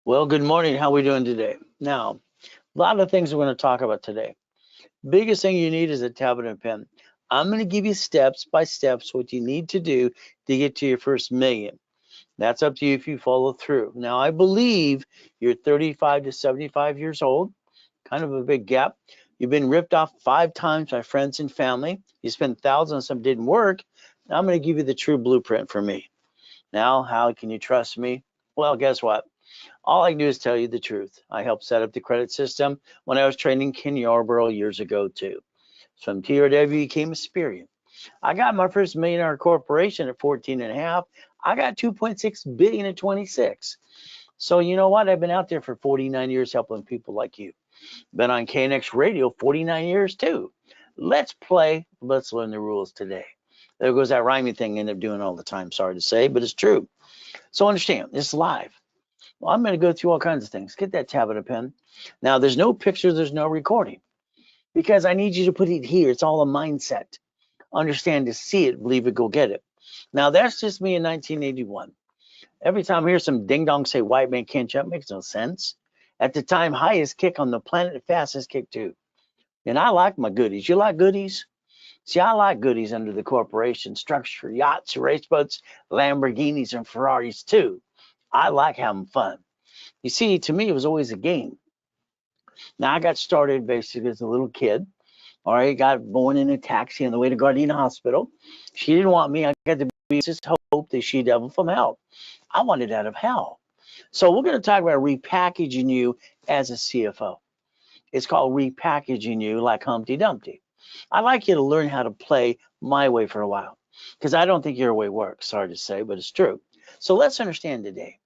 Well, good morning. How we doing today? Now, a lot of things we're going to talk about today. Biggest thing you need is a tablet and pen. I'm going to give you steps by steps what you need to do to get to your first million. That's up to you if you follow through. Now, I believe you're 35 to 75 years old, kind of a big gap. You've been ripped off 5 times by friends and family. You spent thousands on something didn't work. Now, I'm going to give you the true blueprint for me. Now, how can you trust me? Well, guess what? All I can do is tell you the truth. I helped set up the credit system when I was training Ken Yarborough years ago, too. From TRW became Experian. I got my first millionaire corporation at 14 and a half. I got 2.6 billion at 26. So you know what? I've been out there for 49 years helping people like you. Been on KNX radio 49 years too. Let's play. Let's learn the rules today. There goes that rhyming thing I end up doing all the time. Sorry to say, but it's true. So understand, it's live. Well, I'm going to go through all kinds of things. Get that tablet and pen. Now, there's no picture, there's no recording because I need you to put it here. It's all a mindset. Understand to see it, believe it, go get it. Now, that's just me in 1981. Every time I hear some ding dong say white man can't jump, makes no sense. At the time, highest kick on the planet, fastest kick too. And I like my goodies. You like goodies? See, I like goodies under the corporation structure, yachts, race boats, Lamborghinis, and Ferraris too. I like having fun. You see, to me, it was always a game. Now, I got started basically as a little kid. All right, got born in a taxi on the way to Gardena Hospital. She didn't want me. I got to be just hope that she devil from hell. I wanted out of hell. So we're going to talk about repackaging you as a CFO. It's called repackaging you like Humpty Dumpty. I'd like you to learn how to play my way for a while because I don't think your way works. Sorry to say, but it's true. So let's understand today.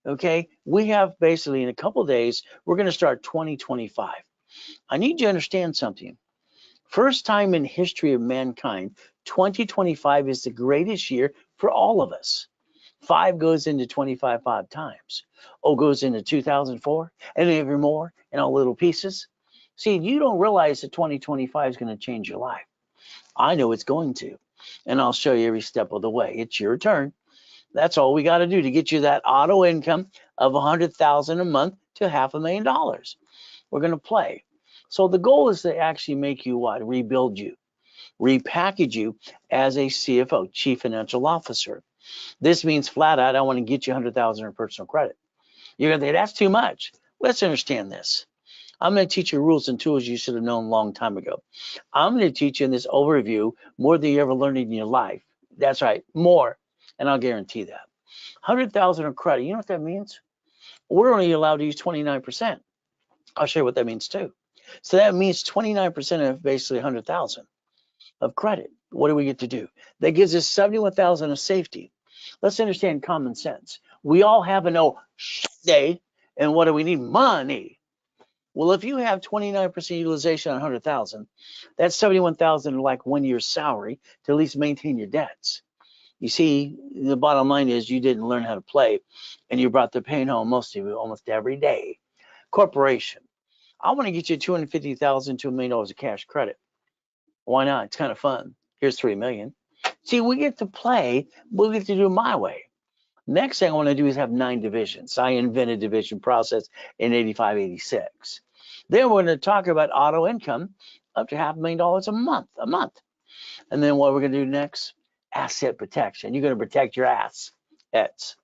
Okay, we have basically in a couple of days, we're going to start 2025. I need you to understand something. First time in history of mankind, 2025 is the greatest year for all of us. Five goes into 25 5 times. O goes into 2004 and every more in all little pieces. See, you don't realize that 2025 is going to change your life. I know it's going to, and I'll show you every step of the way. It's your turn. That's all we got to do to get you that auto income of 100,000 a month to $500,000. We're going to play. So the goal is to actually make you what? Rebuild you, repackage you as a CFO, Chief Financial Officer. This means flat out, I want to get you 100,000 in personal credit. You're going to say that's too much. Let's understand this. I'm going to teach you rules and tools you should have known a long time ago. I'm going to teach you in this overview more than you ever learned in your life. That's right, more, and I'll guarantee that. 100,000 of credit. You know what that means? We're only allowed to use 29%. I'll show you what that means too. So that means 29% of basically 100,000 of credit. What do we get to do? That gives us 71,000 of safety. Let's understand common sense. We all have a no shit day, and what do we need? Money. Well, if you have 29% utilization on 100,000, that's 71,000 like 1 year's salary to at least maintain your debts. You see, the bottom line is you didn't learn how to play, and you brought the pain home most of you almost every day. Corporation. I want to get you 250,000 to $1 million of cash credit. Why not? It's kind of fun. Here's 3 million. See, we get to play, but we get to do it my way. Next thing I want to do is have 9 divisions. I invented division process in 85, 86. Then we're going to talk about auto income up to $500,000 a month. And then what we're going to do next? Asset protection. You're going to protect your assets.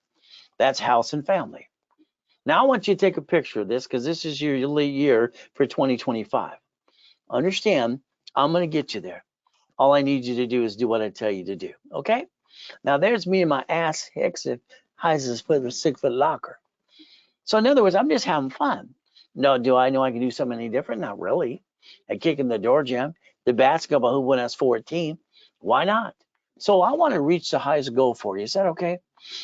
That's house and family. Now I want you to take a picture of this because this is your year for 2025. Understand, I'm going to get you there. All I need you to do is do what I tell you to do. Okay? Now there's me and my ass hicks if highs as foot with a 6 foot locker. So in other words, I'm just having fun. No, do I know I can do something any different? Not really. I kick in the door jam. The basketball hoop when I was 14. Why not? So I want to reach the highest goal for you. Is that okay?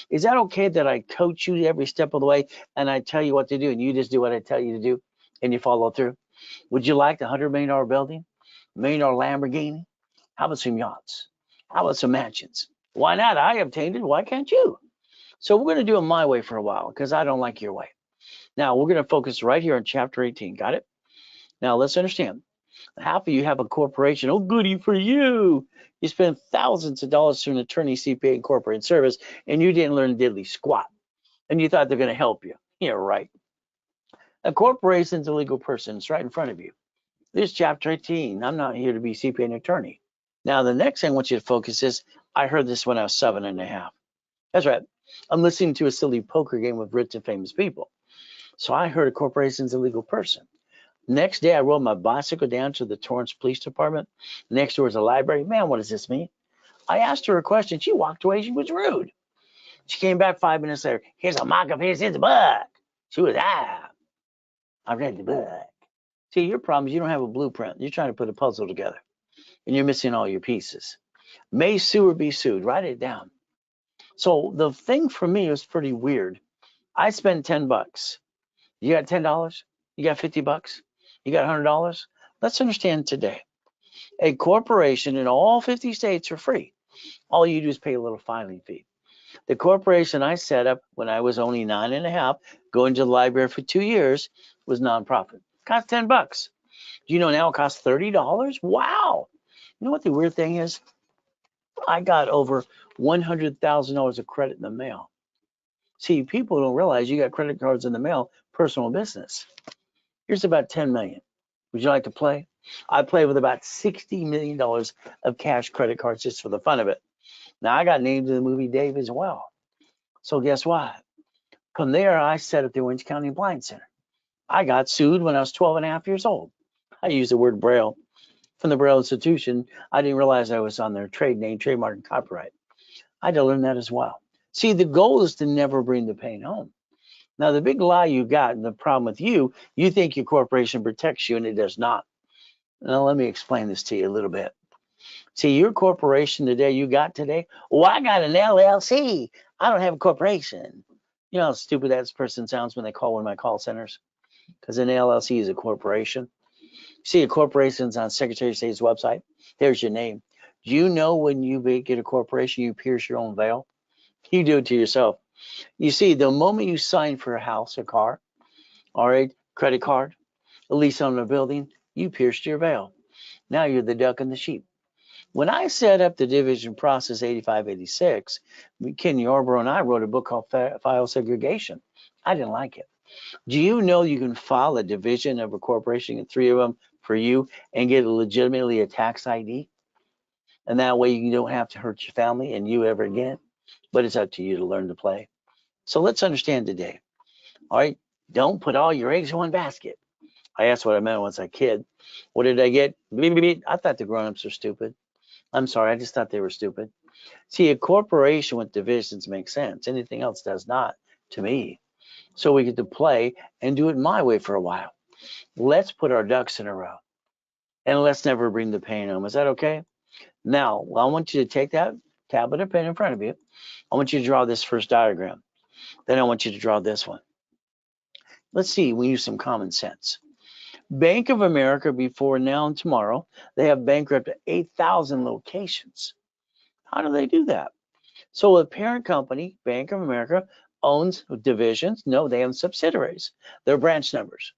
Is that okay that I coach you every step of the way and I tell you what to do and you just do what I tell you to do and you follow through? Would you like the $100 million building? $1 million Lamborghini? How about some yachts? How about some mansions? Why not? I obtained it. Why can't you? So we're going to do it my way for a while because I don't like your way. Now we're going to focus right here on chapter 18. Got it? Now let's understand. Half of you have a corporation. Oh, goody for you. You spent thousands of dollars through an attorney, CPA, and corporate service, and you didn't learn diddly squat. And you thought they're going to help you. Yeah, right. A corporation is a legal person. It's right in front of you. This is chapter 18. I'm not here to be CPA and attorney. Now, the next thing I want you to focus is, I heard this when I was 7.5. That's right. I'm listening to a silly poker game with rich and famous people. So I heard a corporation's a legal person. Next day, I rode my bicycle down to the Torrance Police Department. Next door is a library. Man, what does this mean? I asked her a question. She walked away. She was rude. She came back 5 minutes later. Here's a mock-up. Here's the book. She was, I read the book. See, your problem is you don't have a blueprint. You're trying to put a puzzle together, and you're missing all your pieces. May sue or be sued. Write it down. So the thing for me was pretty weird. I spent $10. You got $10? You got $50? You got $100? Let's understand today. A corporation in all 50 states are free. All you do is pay a little filing fee. The corporation I set up when I was only 9.5, going to the library for 2 years, was nonprofit. Cost $10. Do you know now it costs $30? Wow. You know what the weird thing is? I got over $100,000 of credit in the mail. See, people don't realize you got credit cards in the mail, personal business. Here's about 10 million. Would you like to play? I play with about $60 million of cash credit cards just for the fun of it. Now, I got named in the movie Dave as well. So guess what? From there, I set up the Orange County Blind Center. I got sued when I was 12.5 years old. I used the word Braille. From the Braille Institution, I didn't realize I was on their trade name, trademark, and copyright. I had to learn that as well. See, the goal is to never bring the pain home. Now, the big lie you got, and the problem with you, you think your corporation protects you, and it does not. Now, let me explain this to you a little bit. See, your corporation today, you got today, well, I got an LLC. I don't have a corporation. You know how stupid that person sounds when they call one of my call centers? Because an LLC is a corporation. See, a corporation's on Secretary of State's website. There's your name. Do you know when you get a corporation, you pierce your own veil? You do it to yourself. You see, the moment you sign for a house, a car, all right, credit card, a lease on a building, you pierced your veil. Now you're the duck and the sheep. When I set up the division process 8586, Ken Yarborough and I wrote a book called File Segregation. I didn't like it. Do you know you can file a division of a corporation, and 3 of them for you, and get legitimately a tax ID? And that way you don't have to hurt your family and you ever again. But it's up to you to learn to play. So let's understand today. All right, don't put all your eggs in one basket. That's what I meant once I was a kid. What did I get? I thought the grown-ups are stupid. I'm sorry, I just thought they were stupid. See, a corporation with divisions makes sense. Anything else does not to me. So we get to play and do it my way for a while. Let's put our ducks in a row. And let's never bring the pain home. Is that okay? Now, I want you to take that tablet or pen in front of you. I want you to draw this first diagram. Then I want you to draw this one. Let's see, we use some common sense. Bank of America, before now and tomorrow, they have bankrupted 8,000 locations. How do they do that? So a parent company, Bank of America, owns divisions. No, they own subsidiaries. They're branch numbers.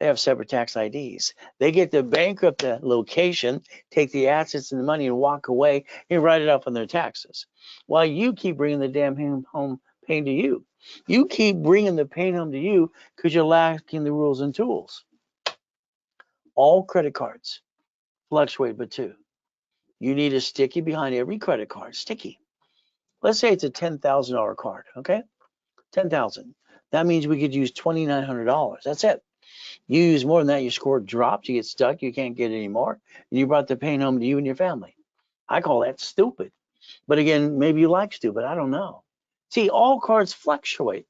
They have separate tax IDs. They get to bankrupt the location, take the assets and the money and walk away and write it off on their taxes. While you keep bringing the damn home pain to you. You keep bringing the pain home to you because you're lacking the rules and tools. All credit cards fluctuate but 2. You need a sticky behind every credit card, sticky. Let's say it's a $10,000 card, okay? 10,000. That means we could use $2,900. That's it. You use more than that, your score drops, you get stuck, you can't get any more, and you brought the pain home to you and your family. I call that stupid. But again, maybe you like stupid, I don't know. See, all cards fluctuate.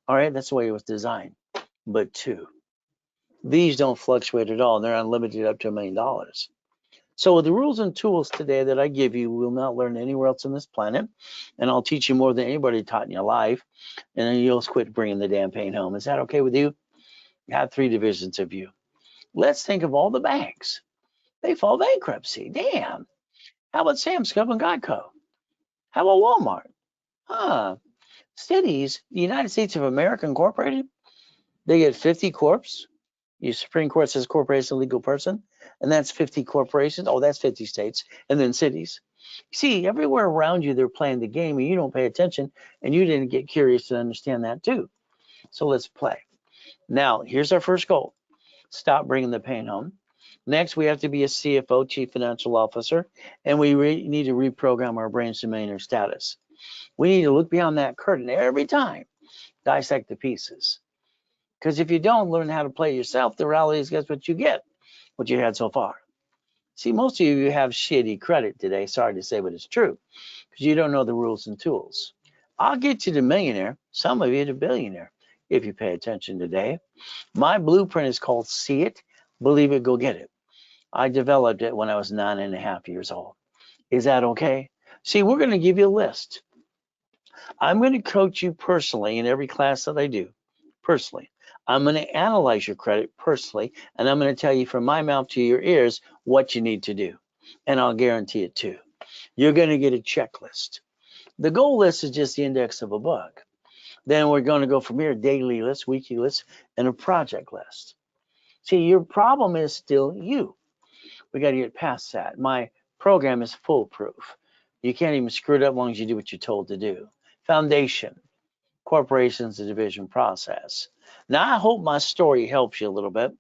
All right, that's the way it was designed. But 2. These don't fluctuate at all. They're unlimited up to $1 million. So with the rules and tools today that I give you, will not learn anywhere else on this planet. And I'll teach you more than anybody taught in your life. And then you'll quit bringing the damn pain home. Is that okay with you? You have 3 divisions of you. Let's think of all the banks. They fall bankruptcy. Damn. How about Sam's Club and Geico? How about Walmart? Cities, the United States of America Incorporated, they get 50 corps. Your Supreme Court says corporation, legal person, and that's 50 corporations. Oh, that's 50 states, and then cities. See, everywhere around you, they're playing the game, and you don't pay attention, and you didn't get curious to understand that too. So let's play. Now, here's our first goal. Stop bringing the pain home. Next, we have to be a CFO, Chief Financial Officer, and we need to reprogram our brains to millionaire status. We need to look beyond that curtain every time, dissect the pieces. Because if you don't learn how to play yourself, the reality is guess what you get, what you had so far. See, most of you have shitty credit today. Sorry to say, but it's true. Because you don't know the rules and tools. I'll get you to millionaire, some of you to billionaire, if you pay attention today. My blueprint is called See It, Believe It, Go Get It. I developed it when I was 9.5 years old. Is that okay? See, we're going to give you a list. I'm going to coach you personally in every class that I do, personally. I'm going to analyze your credit personally, and I'm going to tell you from my mouth to your ears what you need to do. And I'll guarantee it too. You're going to get a checklist. The goal list is just the index of a book. Then we're going to go from here, daily list, weekly list, and a project list. See, your problem is still you. We got to get past that. My program is foolproof. You can't even screw it up as long as you do what you're told to do. Foundation, corporations, the division process. Now, I hope my story helps you a little bit.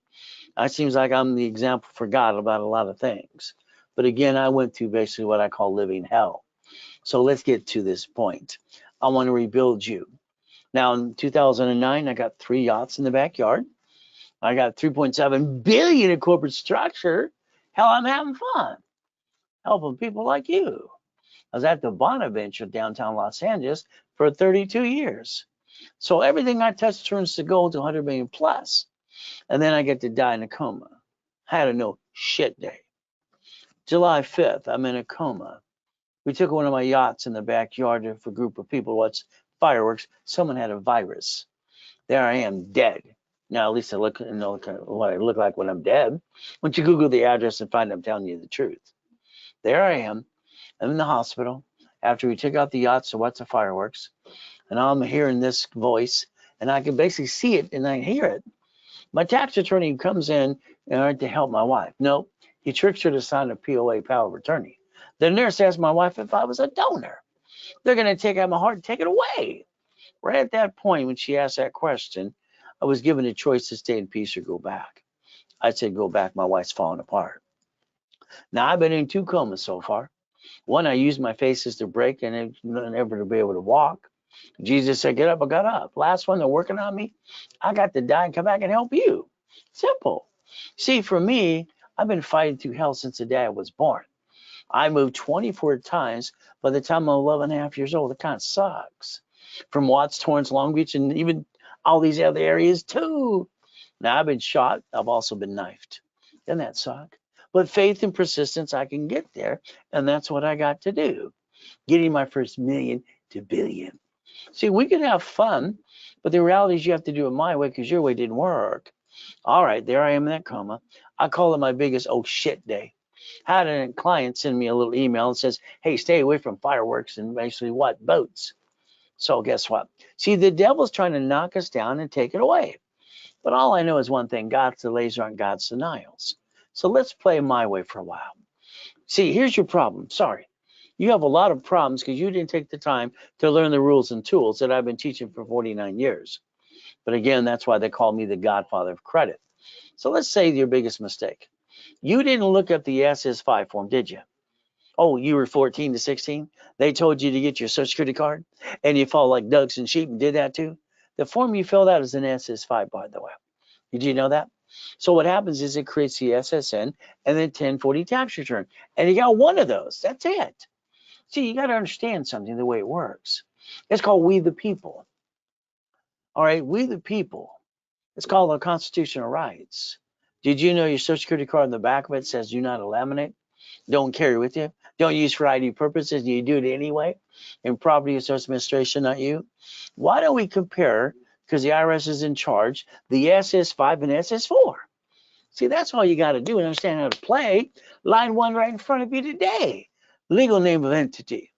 It seems like I'm the example for God about a lot of things. But again, I went through basically what I call living hell. So let's get to this point. I want to rebuild you. Now, in 2009, I got 3 yachts in the backyard. I got 3.7 billion in corporate structure. Hell, I'm having fun helping people like you. I was at the Bonaventure downtown Los Angeles for 32 years. So everything I touch turns to gold to 100 million plus. And then I get to die in a coma. I had a no shit day. July 5th, I'm in a coma. We took one of my yachts in the backyard for a group of people to watch fireworks. Someone had a virus. There I am, dead. Now, at least I look, what I look like when I'm dead. Once you Google the address and find I'm telling you the truth. There I am. I'm in the hospital after we took out the yachts to watch the fireworks. And I'm hearing this voice, and I can basically see it and I hear it. My tax attorney comes in to help my wife. No, he tricks her to sign a POA, power of attorney. The nurse asked my wife if I was a donor. They're going to take out my heart and take it away. Right at that point, when she asked that question, I was given a choice to stay in peace or go back. I said, go back. My wife's falling apart. Now, I've been in 2 comas so far. One, I used my faces to break and never to be able to walk. Jesus said, get up, I got up. Last one, they're working on me. I got to die and come back and help you. Simple. See, for me, I've been fighting through hell since the day I was born. I moved 24 times by the time I'm 11.5 years old. It kind of sucks. From Watts, Torrance, Long Beach, and even all these other areas too. Now, I've been shot. I've also been knifed. Doesn't that suck? But faith and persistence, I can get there. And that's what I got to do. Getting my first million to billion. See, we can have fun, but the reality is you have to do it my way because your way didn't work. All right, there I am in that coma. I call it my biggest oh shit day. Had a client send me a little email and says, hey, stay away from fireworks and basically what? Boats. So guess what? See, the devil's trying to knock us down and take it away. But all I know is one thing, God's delays aren't God's denials. So let's play my way for a while. See, here's your problem. Sorry. You have a lot of problems because you didn't take the time to learn the rules and tools that I've been teaching for 49 years. But again, that's why they call me the godfather of credit. So let's say your biggest mistake. You didn't look up the SS5 form, did you? Oh, you were 14 to 16? They told you to get your Social Security card and you followed like ducks and sheep and did that too? The form you filled out is an SS5, by the way. Did you know that? So what happens is it creates the SSN and then 1040 tax return. And you got one of those. That's it. See, you got to understand something, the way it works. It's called We the People. All right, We the People. It's called the Constitutional Rights. Did you know your Social Security card on the back of it says do not laminate? Don't carry with you? Don't use for ID purposes? You do it anyway? And Property Assessment Administration, not you? Why don't we compare, because the IRS is in charge, the SS5 and SS4? See, that's all you got to do and understand how to play. Line 1 right in front of you today. Legal name of entity.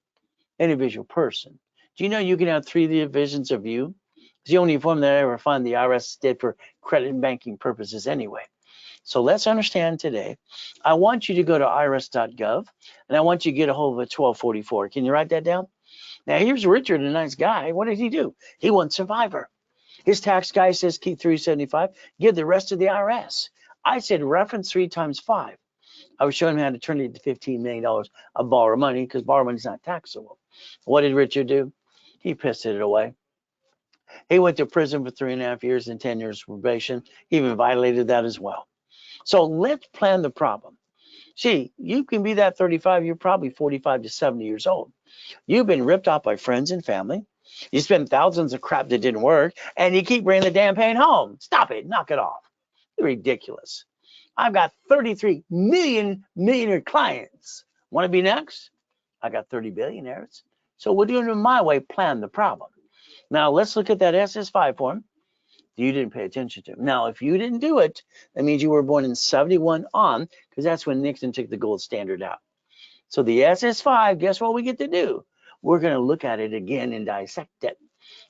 Individual person. Do you know you can have 3 divisions of you? It's the only form that I ever find the IRS did for credit and banking purposes anyway. So let's understand today. I want you to go to irs.gov and I want you to get a hold of a 1244. Can you write that down? Now here's Richard, a nice guy. What did he do? He won Survivor. His tax guy says keep 375, give the rest to the IRS. I said reference 3 times 5. I was showing him how to turn it into $15 million of borrow money because borrow money is not taxable. What did Richard do? He pissed it away. He went to prison for 3.5 years and 10 years probation. He even violated that as well. So let's plan the problem. See, you can be that 35, you're probably 45 to 70 years old. You've been ripped off by friends and family. You spend thousands of crap that didn't work, and you keep bringing the damn pain home. Stop it. Knock it off. You're ridiculous. I've got 33 million millionaire clients. Want to be next? I got 30 billionaires. So we're doing it my way, plan the problem. Now let's look at that SS5 form. You didn't pay attention to. Now, if you didn't do it, that means you were born in 71 on, because that's when Nixon took the gold standard out. So the SS5, guess what we get to do? We're going to look at it again and dissect it.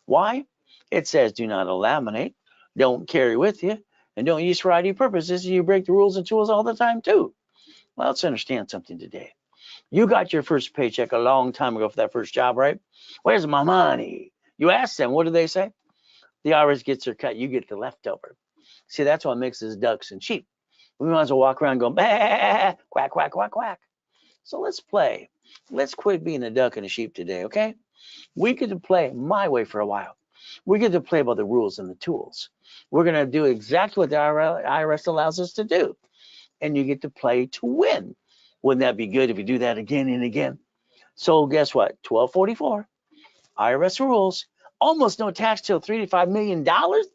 Why? It says do not laminate, don't carry with you, and don't use for ID purposes. You break the rules and tools all the time too. Well, let's understand something today. You got your first paycheck a long time ago for that first job, right? Where's my money? You ask them, what do they say? The IRS gets their cut, you get the leftover. See, that's what makes us ducks and sheep. We might as well walk around going, bah, quack, quack, quack, quack. So let's play. Let's quit being a duck and a sheep today, okay? We get to play my way for a while. We get to play by the rules and the tools. We're going to do exactly what the IRS allows us to do. And you get to play to win. Wouldn't that be good if you do that again and again? So guess what? 1244, IRS rules. Almost no tax till $3 to $5 million.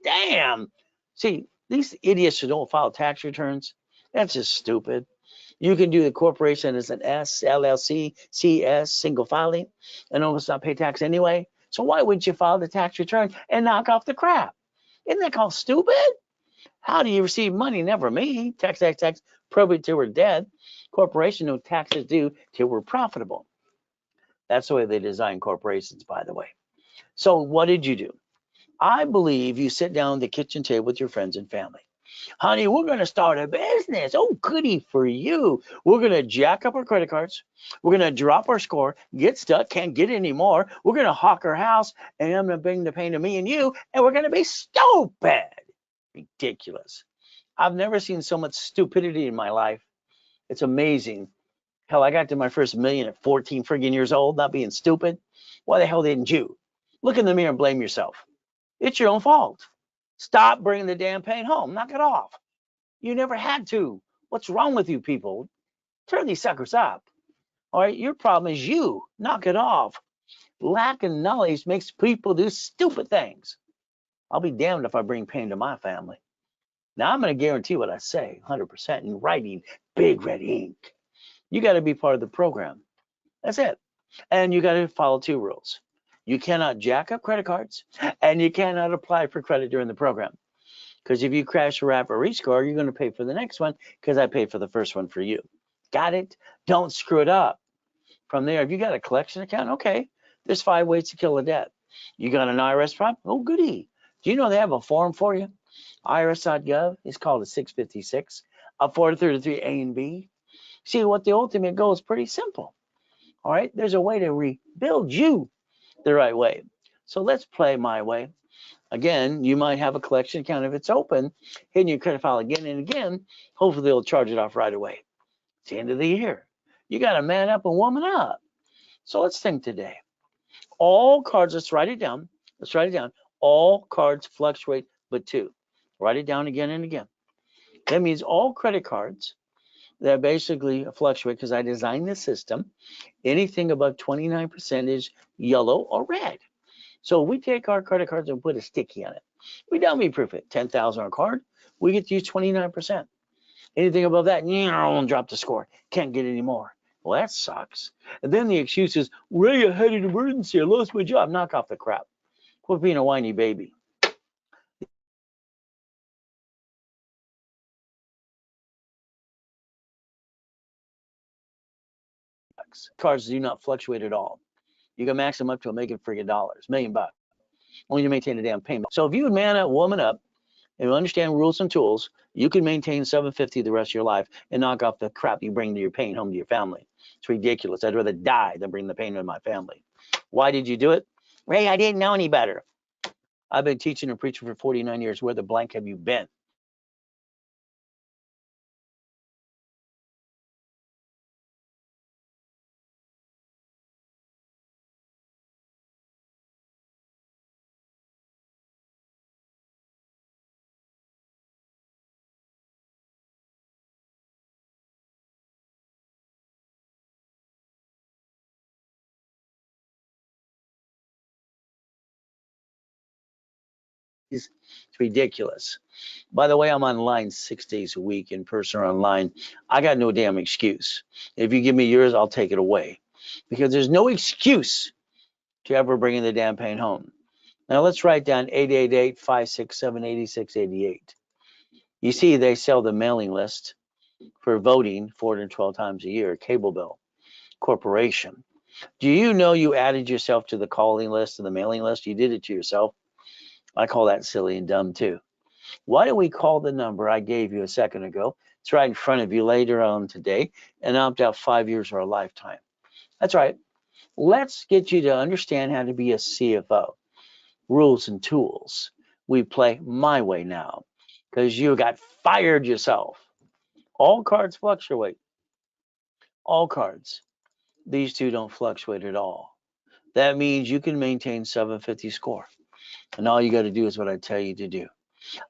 Damn. See, these idiots who don't file tax returns, that's just stupid. You can do the corporation as an S, LLC, CS, single filing, and almost not pay tax anyway. So why wouldn't you file the tax return and knock off the crap? Isn't that called stupid? How do you receive money? Never me. Tax, tax, tax, probate till we're dead. Corporation, no taxes due till we're profitable. That's the way they design corporations, by the way. So what did you do? I believe you sit down at the kitchen table with your friends and family. Honey, we're going to start a business. Oh, goody for you. We're going to jack up our credit cards. We're going to drop our score, get stuck, can't get any more. We're going to hawk our house, and I'm going to bring the pain to me and you, and we're going to be stupid. Ridiculous. I've never seen so much stupidity in my life. It's amazing. Hell, I got to my first million at 14 friggin' years old, not being stupid. Why the hell didn't you? Look in the mirror and blame yourself. It's your own fault. Stop bringing the damn pain home. Knock it off. You never had to. What's wrong with you people? Turn these suckers up. All right, your problem is you. Knock it off. Lack of knowledge makes people do stupid things. I'll be damned if I bring pain to my family. Now, I'm going to guarantee what I say 100% in writing, big red ink. You got to be part of the program. That's it. And you got to follow 2 rules. You cannot jack up credit cards, and you cannot apply for credit during the program. Because if you crash or wrap or rescore, you're going to pay for the next one because I paid for the first one for you. Got it? Don't screw it up. From there, if you got a collection account, okay, there's 5 ways to kill a debt. You got an IRS problem? Oh, goody. Do you know they have a form for you? IRS.gov. It's called a 656, a 433A and B. See, what the ultimate goal is pretty simple. All right, there's a way to rebuild you the right way. So let's play my way. Again, you might have a collection account if it's open, hitting your credit file again and again. Hopefully they'll charge it off right away. It's the end of the year. You got to man up and woman up. So let's think today. All cards, let's write it down. Let's write it down. All cards fluctuate but 2. Write it down again and again. That means all credit cards that basically fluctuate because I designed the system. Anything above 29% is yellow or red. So we take our credit cards and put a sticky on it. We dummy proof it. 10,000 on a card, we get to use 29%. Anything above that, drop the score. Can't get any more. Well, that sucks. And then the excuse is, Ray, I had an emergency. I lost my job. Knock off the crap. Quit being a whiny baby. Cards do not fluctuate at all. You can max them up to a million friggin' dollars, $1 million bucks. Only to maintain a damn payment. So if you would man up, woman up, and understand rules and tools, you can maintain 750 the rest of your life and knock off the crap you bring to your pain home to your family. It's ridiculous. I'd rather die than bring the pain to my family. Why did you do it? Ray, I didn't know any better. I've been teaching and preaching for 49 years. Where the blank have you been? It's ridiculous. By the way, I'm online 6 days a week, in person or online. I got no damn excuse. If you give me yours, I'll take it away, because there's no excuse to ever bringing the damn pain home. Now let's write down 888-567-8688. You see, they sell the mailing list for voting 412 times a year, cable bill, corporation. Do you know you added yourself to the calling list and the mailing list? You did it to yourself. I call that silly and dumb too. Why don't we call the number I gave you a second ago? It's right in front of you later on today, and opt out 5 years or a lifetime. That's right. Let's get you to understand how to be a CFO. Rules and tools. We play my way now, because you got fired yourself. All cards fluctuate. All cards. These two don't fluctuate at all. That means you can maintain 750 score. And all you got to do is what I tell you to do.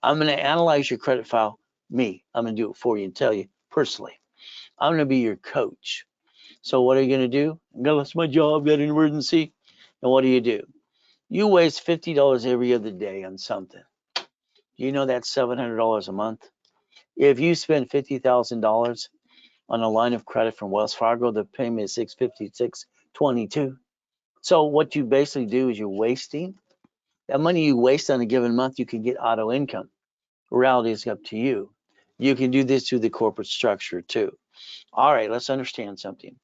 I'm going to analyze your credit file. I'm going to do it for you and tell you personally. I'm going to be your coach. So what are you going to do? I'm going to lost my job, got an emergency. And what do? You waste $50 every other day on something. You know that's $700 a month. If you spend $50,000 on a line of credit from Wells Fargo, the payment is $656.22. So what you basically do is you're wasting that money. You waste on a given month, you can get auto income. Reality is up to you. You can do this through the corporate structure too. All right, let's understand something.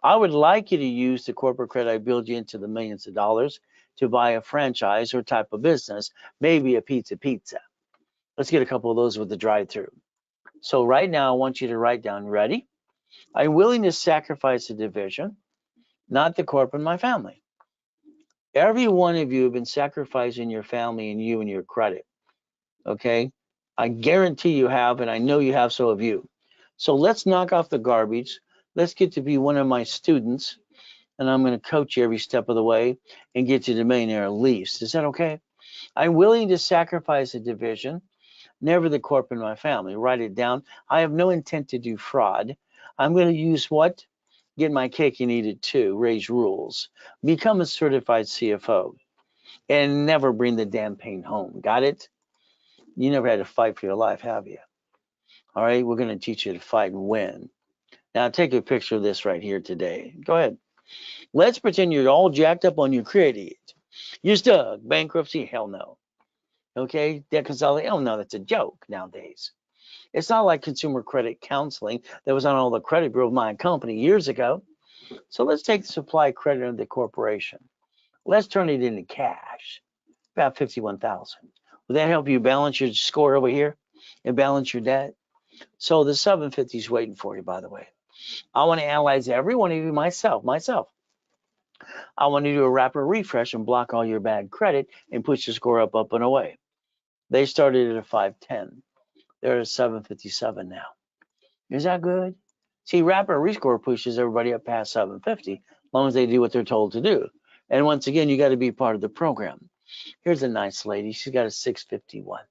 I would like you to use the corporate credit I build you into the millions of dollars to buy a franchise or type of business, maybe a pizza. Let's get a couple of those with the drive-through. So right now, I want you to write down, ready? I'm willing to sacrifice a division, not the corporate, my family. Every one of you have been sacrificing your family and you and your credit, okay? I guarantee you have, and I know you have, so have you. So let's knock off the garbage. Let's get to be one of my students, and I'm going to coach you every step of the way and get you to millionaire at least. Is that okay? I'm willing to sacrifice a division, never the corporate in my family. Write it down. I have no intent to do fraud. I'm going to use what? Get my cake and eat it too. Raise rules. Become a certified CFO. And never bring the damn pain home. Got it? You never had to fight for your life, have you? All right, we're going to teach you to fight and win. Now take a picture of this right here today. Go ahead. Let's pretend you're all jacked up on your credit. You're stuck. Bankruptcy? Hell no. Okay, debt consolidation? Hell no, that's a joke nowadays. It's not like consumer credit counseling that was on all the credit bureau of my company years ago. So let's take the supply credit of the corporation. Let's turn it into cash, about 51,000. Will that help you balance your score over here and balance your debt? So the 750 is waiting for you, by the way. I want to analyze every one of you myself. I want to do a rapid refresh and block all your bad credit and push your score up and away. They started at a 510. They're at 757 now. Is that good? See, rapid rescore pushes everybody up past 750, as long as they do what they're told to do. And once again, you got to be part of the program. Here's a nice lady. She's got a 651.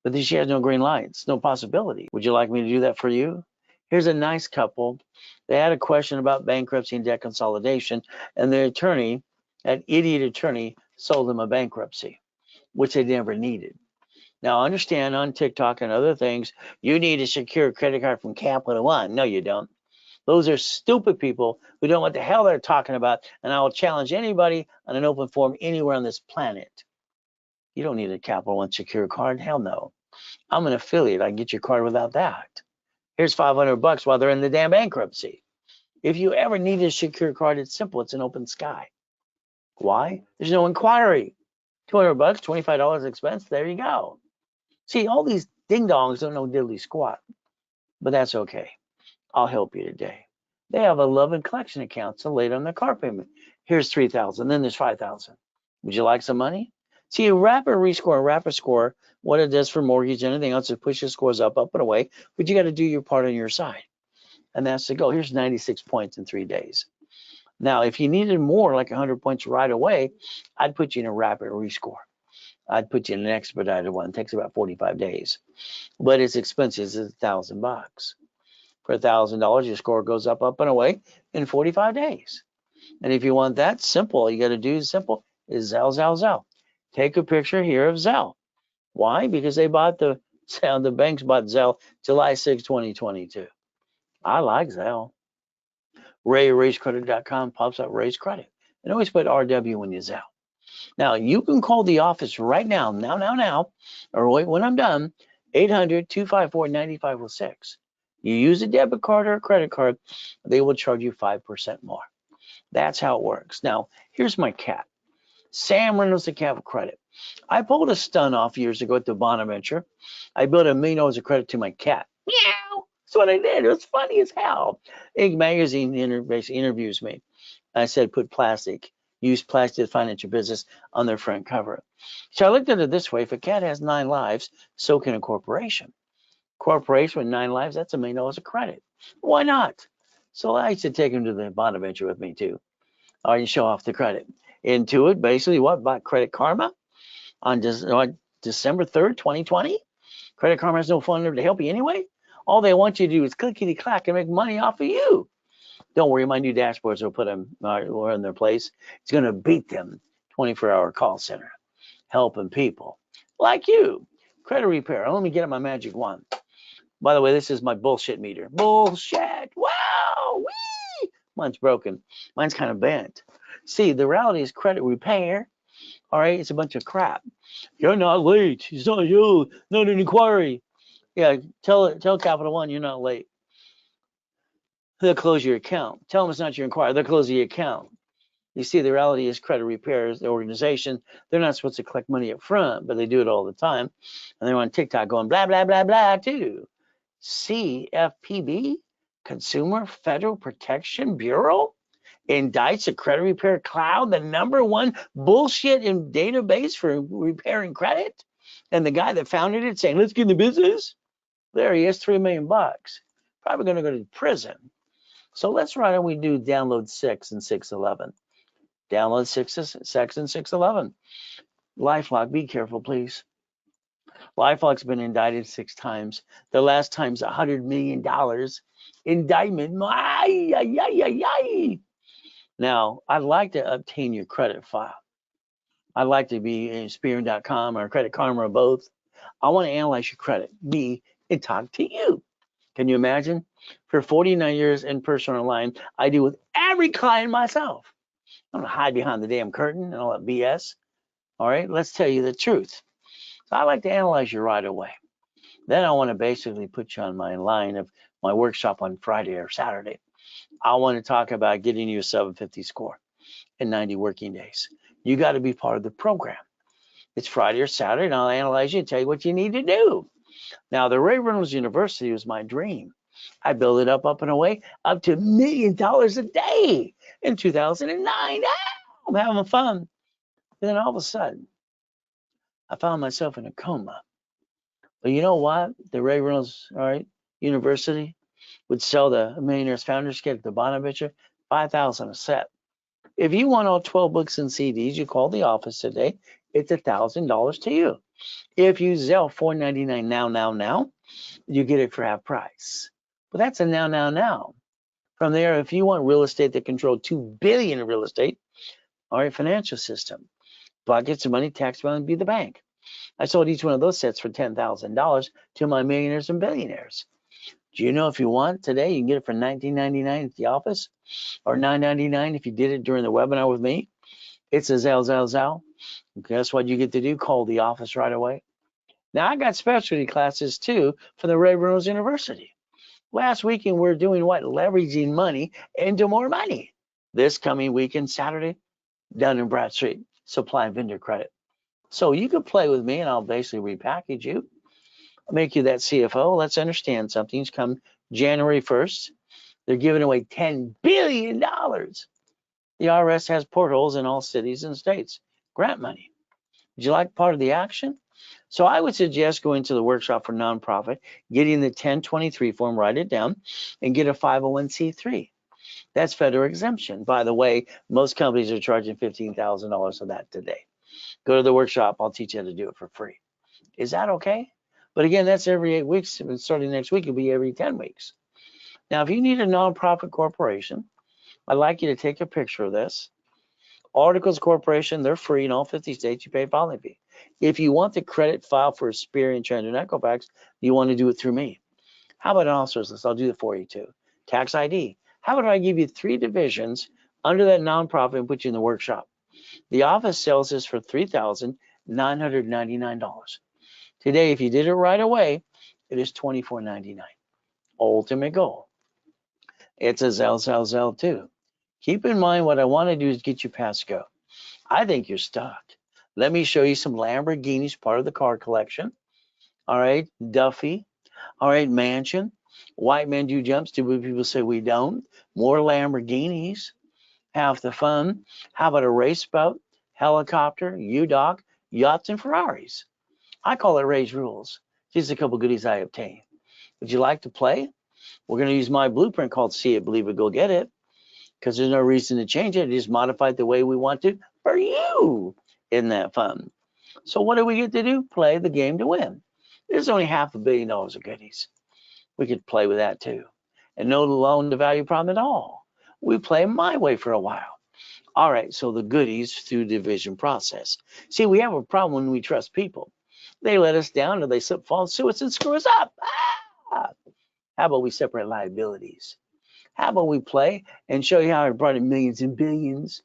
But then she has no green lights, no possibility. Would you like me to do that for you? Here's a nice couple. They had a question about bankruptcy and debt consolidation, and their attorney, that idiot attorney, sold them a bankruptcy, which they never needed. Now, understand, on TikTok and other things, you need a secure credit card from Capital One. No, you don't. Those are stupid people who don't know what the hell they're talking about, and I will challenge anybody on an open forum anywhere on this planet. You don't need a Capital One secure card. Hell no. I'm an affiliate. I can get your card without that. Here's $500 while they're in the damn bankruptcy. If you ever need a secure card, it's simple. It's an open sky. Why? There's no inquiry. $200, $25 expense. There you go. See, all these ding dongs don't know diddly squat, but that's okay. I'll help you today. They have 11 collection accounts so late on their car payment. Here's 3,000. Then there's 5,000. Would you like some money? See, a rapid rescore, a rapid score, what it does for mortgage and anything else, it pushes scores up and away, but you got to do your part on your side. And that's the goal. Here's 96 points in 3 days. Now, if you needed more, like 100 points right away, I'd put you in a rapid rescore. I'd put you in an expedited one. It takes about 45 days, but it's expensive. It's $1,000. For $1,000, your score goes up and away in 45 days. And if you want that simple, all you got to do is simple is Zelle, Zelle, Zelle. Take a picture here of Zelle. Why? Because they bought the banks bought Zelle July 6, 2022. I like Zelle. RayRaisCredit.com pops up Raise Credit. And always put RW when you Zelle. Now, you can call the office right now, or wait when I'm done, 800-254-9506. You use a debit card or a credit card, they will charge you 5% more. That's how it works. Now, here's my cat. Sam Reynolds, the Cat of Credit. I pulled a stunt off years ago at the Bonaventure. I built $1 million of credit to my cat. Meow. That's what I did. It was funny as hell. Inc. magazine interviews me. I said, use plastic to finance your business on their front cover. So I looked at it this way. If a cat has 9 lives, so can a corporation. Corporation with 9 lives, that's $1 million of credit. Why not? So I used to take him to the Bonaventure with me too. Or you show off the credit. Intuit, basically, what? Bought Credit Karma on December 3rd, 2020. Credit Karma has no phone number to help you anyway. All they want you to do is clickety clack and make money off of you. Don't worry, my new dashboards will put them in their place. It's going to beat them. 24-hour call center, helping people like you. Credit repair. Let me get my magic wand. By the way, this is my bullshit meter. Bullshit. Wow. Wee. Mine's broken. Mine's kind of bent. See, the reality is credit repair. All right, it's a bunch of crap. You're not late. It's not you. Not an inquiry. Yeah, tell Capital One you're not late. They'll close your account. Tell them it's not your inquiry. They'll close the account. You see, the reality is credit repairs, the organization, they're not supposed to collect money up front, but they do it all the time. And they're on TikTok going blah, blah, blah, blah, too. CFPB, Consumer Federal Protection Bureau, indicts a credit repair cloud, the #1 bullshit in database for repairing credit. And the guy that founded it saying, let's get in the business. There he is, $3 million. Probably going to go to prison. So let's why don't we do download 6 and 611. Download 6 and 611. LifeLock, be careful, please. LifeLock's been indicted 6 times. The last time's $100 million indictment. Now, I'd like to obtain your credit file. I'd like to be in Spearn.com or Credit Karma or both. I want to analyze your credit, and talk to you. Can you imagine? For 49 years in person or online, I deal with every client myself. I don't hide behind the damn curtain and all that BS. All right, let's tell you the truth. So I like to analyze you right away. Then I want to basically put you on my line of my workshop on Friday or Saturday. I want to talk about getting you a 750 score in 90 working days. You got to be part of the program. It's Friday or Saturday, and I'll analyze you and tell you what you need to do. Now, the Ray Reynolds University was my dream. I built it up and away, up to $1 million a day in 2009. I'm having fun. Then all of a sudden, I found myself in a coma. But you know what? The Ray Reynolds, University would sell the Millionaires Founders Kit at the Bonaventure, $5,000 a set. If you want all 12 books and CDs, you call the office today. It's $1,000 to you. If you Zelle $4.99 now, you get it for half price. But that's a now. From there, if you want real estate that control $2 billion in real estate, financial system, buckets of money, tax money, be the bank. I sold each one of those sets for $10,000 to my millionaires and billionaires. Do you know if you want today, you can get it for $19.99 at the office or $9.99 if you did it during the webinar with me. It's a Zelle. Guess what you get to do? Call the office right away. Now, I got specialty classes too for the Ray Reynolds University. Last weekend, we're doing what? Leveraging money into more money. This coming weekend, Saturday, Dun & Bradstreet, supply and vendor credit. So you can play with me and I'll basically repackage you. I'll make you that CFO. Let's understand something's come January 1st. They're giving away $10 billion. The IRS has portholes in all cities and states. Grant money. Would you like part of the action? So I would suggest going to the workshop for nonprofit, getting the 1023 form, write it down, and get a 501c3. That's federal exemption. By the way, most companies are charging $15,000 for that today. Go to the workshop. I'll teach you how to do it for free. Is that okay? But again, that's every 8 weeks. And starting next week, it'll be every 10 weeks. Now, if you need a nonprofit corporation, I'd like you to take a picture of this. Articles Corporation, they're free in all 50 states. You pay filing fee. If you want the credit file for Experian, Trend, and Equifax, you want to do it through me. How about an officer's list? I'll do it for you too. Tax ID. How about I give you 3 divisions under that nonprofit and put you in the workshop? The office sells this for $3,999. Today, if you did it right away, it is $24.99. Ultimate goal. It's a Zell too. Keep in mind, what I want to do is get you past go. I think you're stuck. Let me show you some Lamborghinis, part of the car collection. All right, Duffy. All right, Mansion. White men do jumps. Two people say we don't. More Lamborghinis. Half the fun. How about a race boat, helicopter, U-Dock, yachts, and Ferraris? I call it Ray's Rules. Just a couple goodies I obtained. Would you like to play? We're going to use my blueprint called See It, Believe It, Go Get It, because there's no reason to change it. Just modify it the way we want to for you. Isn't that fun? So what do we get to do? Play the game to win. There's only $500 million of goodies. We could play with that too. And no loan to value problem at all. We play my way for a while. All right, so the goodies through division process. See, we have a problem when we trust people. They let us down or they slip, fall, sue us, and screw us up. Ah! How about we separate liabilities? How about we play and show you how I brought in millions and billions?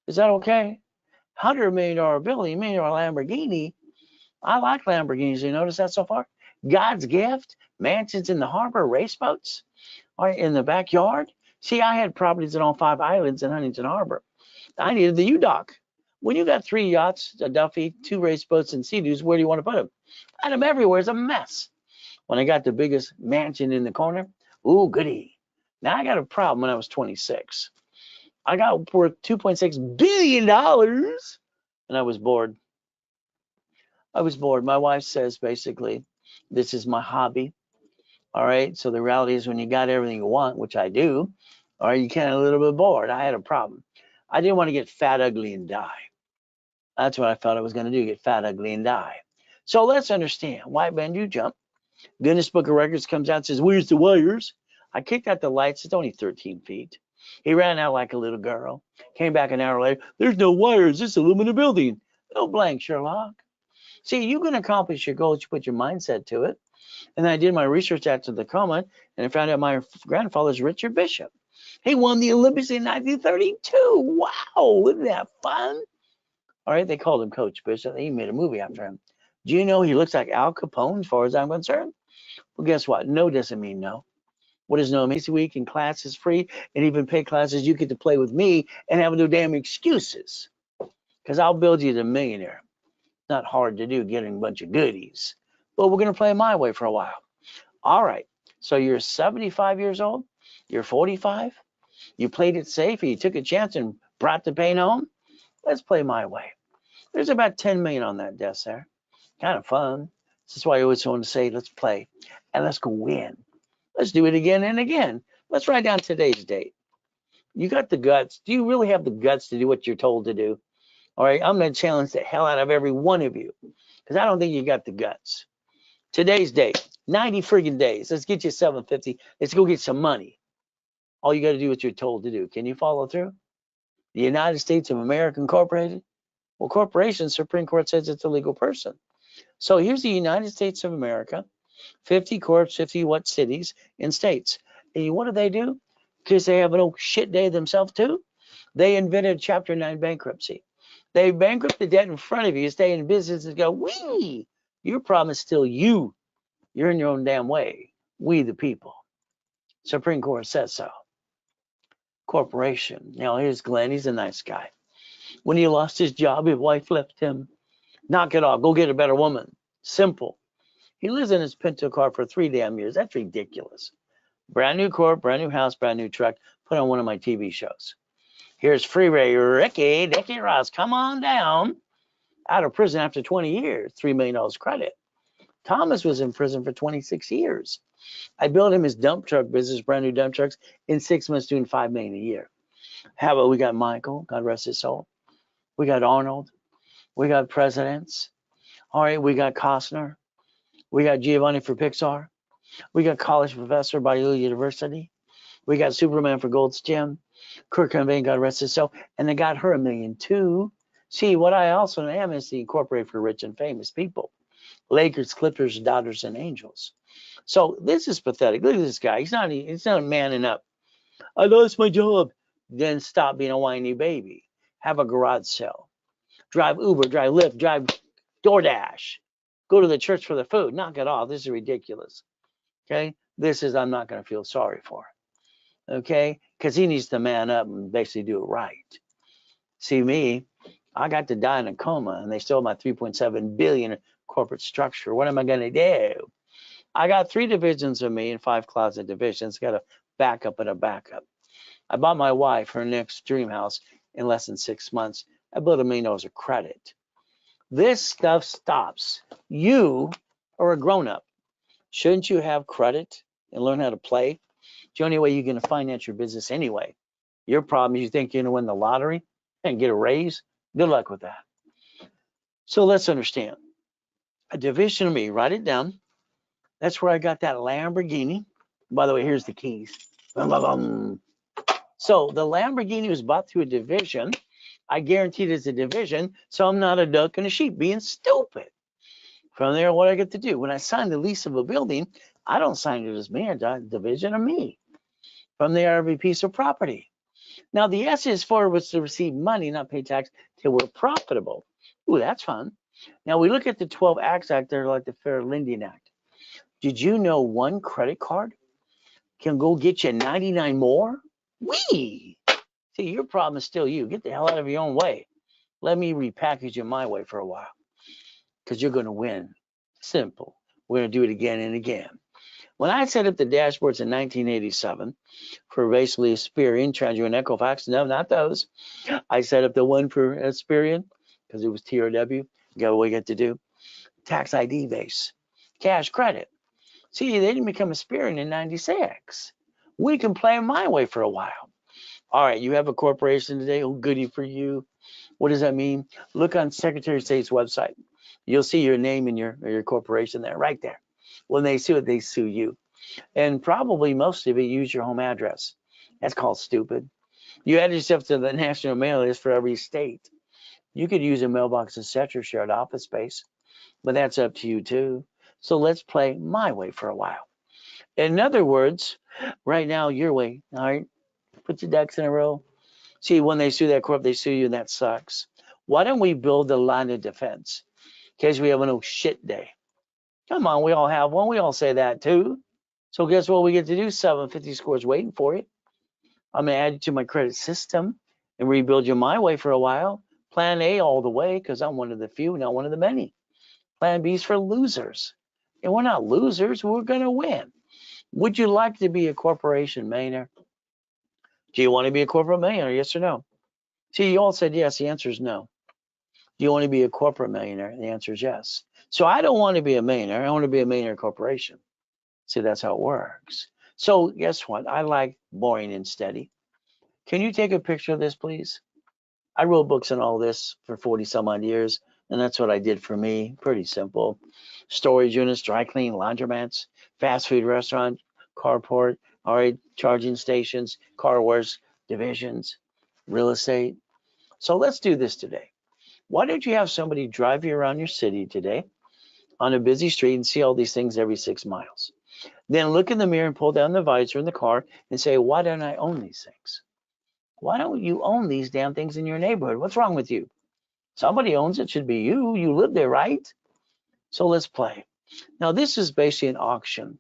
Is that okay? $100 million bill, $1 million Lamborghini. I like Lamborghinis. You notice that so far? God's gift, mansions in the harbor, race boats, or in the backyard. See, I had properties on all 5 islands in Huntington Harbor. I needed the U-Dock. When you got 3 yachts, a Duffy, 2 race boats, and Sea-Doos, where do you want to put them? I had them everywhere. It's a mess. When I got the biggest mansion in the corner, ooh, goody. Now I got a problem when I was 26. I got worth $2.6 billion, and I was bored. I was bored. My wife says basically, this is my hobby. All right. So the reality is when you got everything you want, which I do, all right, you get a little bit bored. I had a problem. I didn't want to get fat, ugly, and die. That's what I felt I was going to do, get fat, ugly, and die. So let's understand. White man, you jump. Guinness Book of Records comes out and says, where's the wires? I kicked out the lights. It's only 13 feet. He ran out like a little girl. Came back an hour later. There's no wires. It's aluminum building. No blank, Sherlock. See, you can accomplish your goals. You put your mindset to it. And I did my research after the coma, and I found out my grandfather's Richard Bishop. He won the Olympics in 1932. Wow, isn't that fun? All right, they called him Coach Bishop. He made a movie after him. Do you know he looks like Al Capone as far as I'm concerned? Well, guess what? No doesn't mean no. What does no mean? Week in class is free, and even paid classes, you get to play with me and have no damn excuses. Because I'll build you to millionaire. Not hard to do, getting a bunch of goodies. But we're going to play my way for a while. All right. So you're 75 years old. You're 45. You played it safe. You took a chance and brought the pain home. Let's play my way. There's about 10 million on that desk there. Kind of fun. This is why I always want to say, let's play and let's go win. Let's do it again and again. Let's write down today's date. You got the guts. Do you really have the guts to do what you're told to do? All right. I'm going to challenge the hell out of every one of you because I don't think you got the guts. Today's date, 90 friggin' days. Let's get you 750. Let's go get some money. All you got to do is what you're told to do. Can you follow through? The United States of America Incorporated? Well, corporation, Supreme Court says it's a legal person. So here's the United States of America, 50 corps, 50 what cities and states. And what do? Because they have an old shit day themselves too. They invented Chapter 9 bankruptcy. They bankrupt the debt in front of you, stay in business and go, wee, your problem is still you. You're in your own damn way. We the people. Supreme Court says so. Corporation. Now here's Glenn. He's a nice guy. When he lost his job, his wife left him. Knock it off. Go get a better woman. Simple. He lives in his Pinto car for 3 damn years. That's ridiculous. Brand new car, brand new house, brand new truck. Put on one of my TV shows. Here's Freeway Ricky Ross. Come on down. out of prison after 20 years, $3 million credit. Thomas was in prison for 26 years. I built him his dump truck business, brand new dump trucks, in 6 months doing $5 million a year. How about we got Michael, God rest his soul. We got Arnold. We got presidents. All right, we got Costner. We got Giovanni for Pixar. We got college professor by Yale University. We got Superman for Gold's Gym. Kurt Cobain, God rest his soul. And they got her $1 million too. See, what I also am is the incorporated for rich and famous people. Lakers, Clippers, Dodgers, and Angels. So this is pathetic. Look at this guy. He's not manning up. I lost my job. Then stop being a whiny baby. Have a garage sale. Drive Uber, drive Lyft, drive DoorDash. Go to the church for the food. Knock it off. This is ridiculous. Okay? This is I'm not going to feel sorry for. Okay? Because he needs to man up and basically do it right. See me, I got to die in a coma and they stole my 3.7 billion corporate structure. What am I going to do? I got 3 divisions of me and 5 closet divisions. Got a backup and a backup. I bought my wife her next dream house in less than 6 months. I built $1 million of credit. This stuff stops. You are a grown-up. Shouldn't you have credit and learn how to play? It's the only way you're going to finance your business anyway. Your problem is you think you're going to win the lottery and get a raise. Good luck with that. So let's understand. A division of me, write it down. That's where I got that Lamborghini. By the way, here's the keys. So the Lamborghini was bought through a division. I guaranteed it's a division, so I'm not a duck and a sheep being stupid. From there, what I get to do? When I sign the lease of a building, I don't sign it as me, I sign a division of me. From there, every piece of property. Now, the S is for was to receive money, not pay tax, till we're profitable. Ooh, that's fun. Now, we look at the 12 Acts Act, they're like the Fair Lending Act. Did you know one credit card can go get you 99 more? Wee! See, your problem is still you. Get the hell out of your own way. Let me repackage you my way for a while. Because you're going to win. Simple. We're going to do it again and again. When I set up the dashboards in 1987 for basically Experian, TransUnion, Equifax, no, not those. I set up the one for Experian because it was TRW. Got what we get to do. Tax ID base. Cash credit. See, they didn't become Experian in 96. We can play my way for a while. All right, you have a corporation today. Oh, goody for you. What does that mean? Look on Secretary of State's website. You'll see your name and your corporation there, right there. When they sue it, they sue you. And probably most of it use your home address. That's called stupid. You add yourself to the national mail list for every state. You could use a mailbox, etc., shared office space, but that's up to you too. So let's play my way for a while. In other words, right now, your way, all right? Put your ducks in a row. See, when they sue that corp, they sue you, and that sucks. Why don't we build a line of defense in case we have a no shit day? Come on, we all have one. We all say that too. So guess what we get to do? 750 scores waiting for you. I'm going to add you to my credit system and rebuild you my way for a while. Plan A all the way because I'm one of the few, not one of the many. Plan B is for losers. And we're not losers. We're going to win. Would you like to be a corporation millionaire? Do you want to be a corporate millionaire? Yes or no? See, you all said yes. The answer is no. Do you want to be a corporate millionaire? The answer is yes. So I don't want to be a millionaire. I want to be a millionaire corporation. See, that's how it works. So guess what? I like boring and steady. Can you take a picture of this, please? I wrote books on all this for 40 some odd years, and that's what I did for me. Pretty simple. Storage units, dry clean, laundromats, fast food restaurant, carport, all right, charging stations, car wash divisions, real estate. So let's do this today. Why don't you have somebody drive you around your city today on a busy street and see all these things every 6 miles? Then look in the mirror and pull down the visor in the car and say, why don't I own these things? Why don't you own these damn things in your neighborhood? What's wrong with you? Somebody owns it. Should be you. You live there, right? So let's play. Now, this is basically an auction.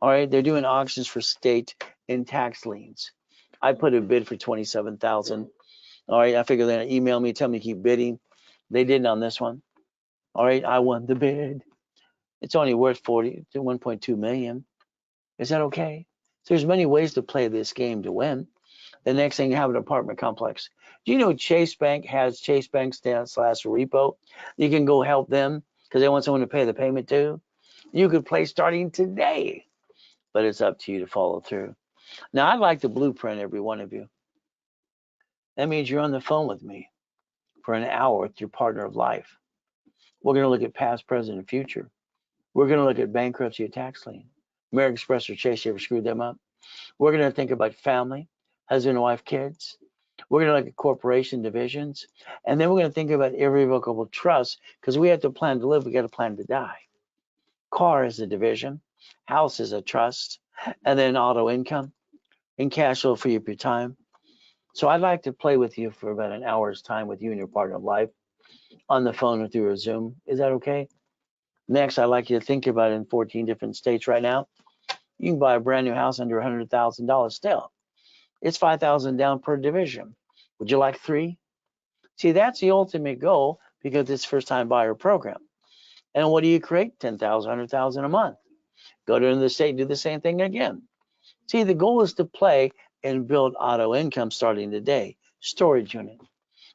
All right, they're doing auctions for state and tax liens. I put a bid for $27,000. All right, I figured they're gonna email me, tell me to keep bidding. They didn't on this one. All right, I won the bid. It's only worth 40 to 1.2 million. Is that okay? So there's many ways to play this game to win. The next thing, you have an apartment complex. Do you know Chase Bank has Chase Bank / repo? You can go help them because they want someone to pay the payment to. You could play starting today, but it's up to you to follow through. Now, I'd like to blueprint every one of you. That means you're on the phone with me for an hour with your partner of life. We're going to look at past, present, and future. We're going to look at bankruptcy or tax lien. American Express or Chase, you ever screwed them up? We're going to think about family, husband and wife, kids. We're going to look at corporation divisions. And then we're going to think about irrevocable trust because we have to plan to live. We got to plan to die. Car is a division. House is a trust. And then auto income and cash flow for your time. So I'd like to play with you for about an hour's time with you and your partner of life on the phone or through a Zoom. Is that okay? Next, I'd like you to think about it in 14 different states right now. You can buy a brand new house under $100,000 still. It's $5,000 down per division. Would you like 3? See, that's the ultimate goal because it's first time buyer program. And what do you create? 10,000, 100,000 a month. Go to another state, do the same thing again. See, the goal is to play and build auto income starting today. Storage unit.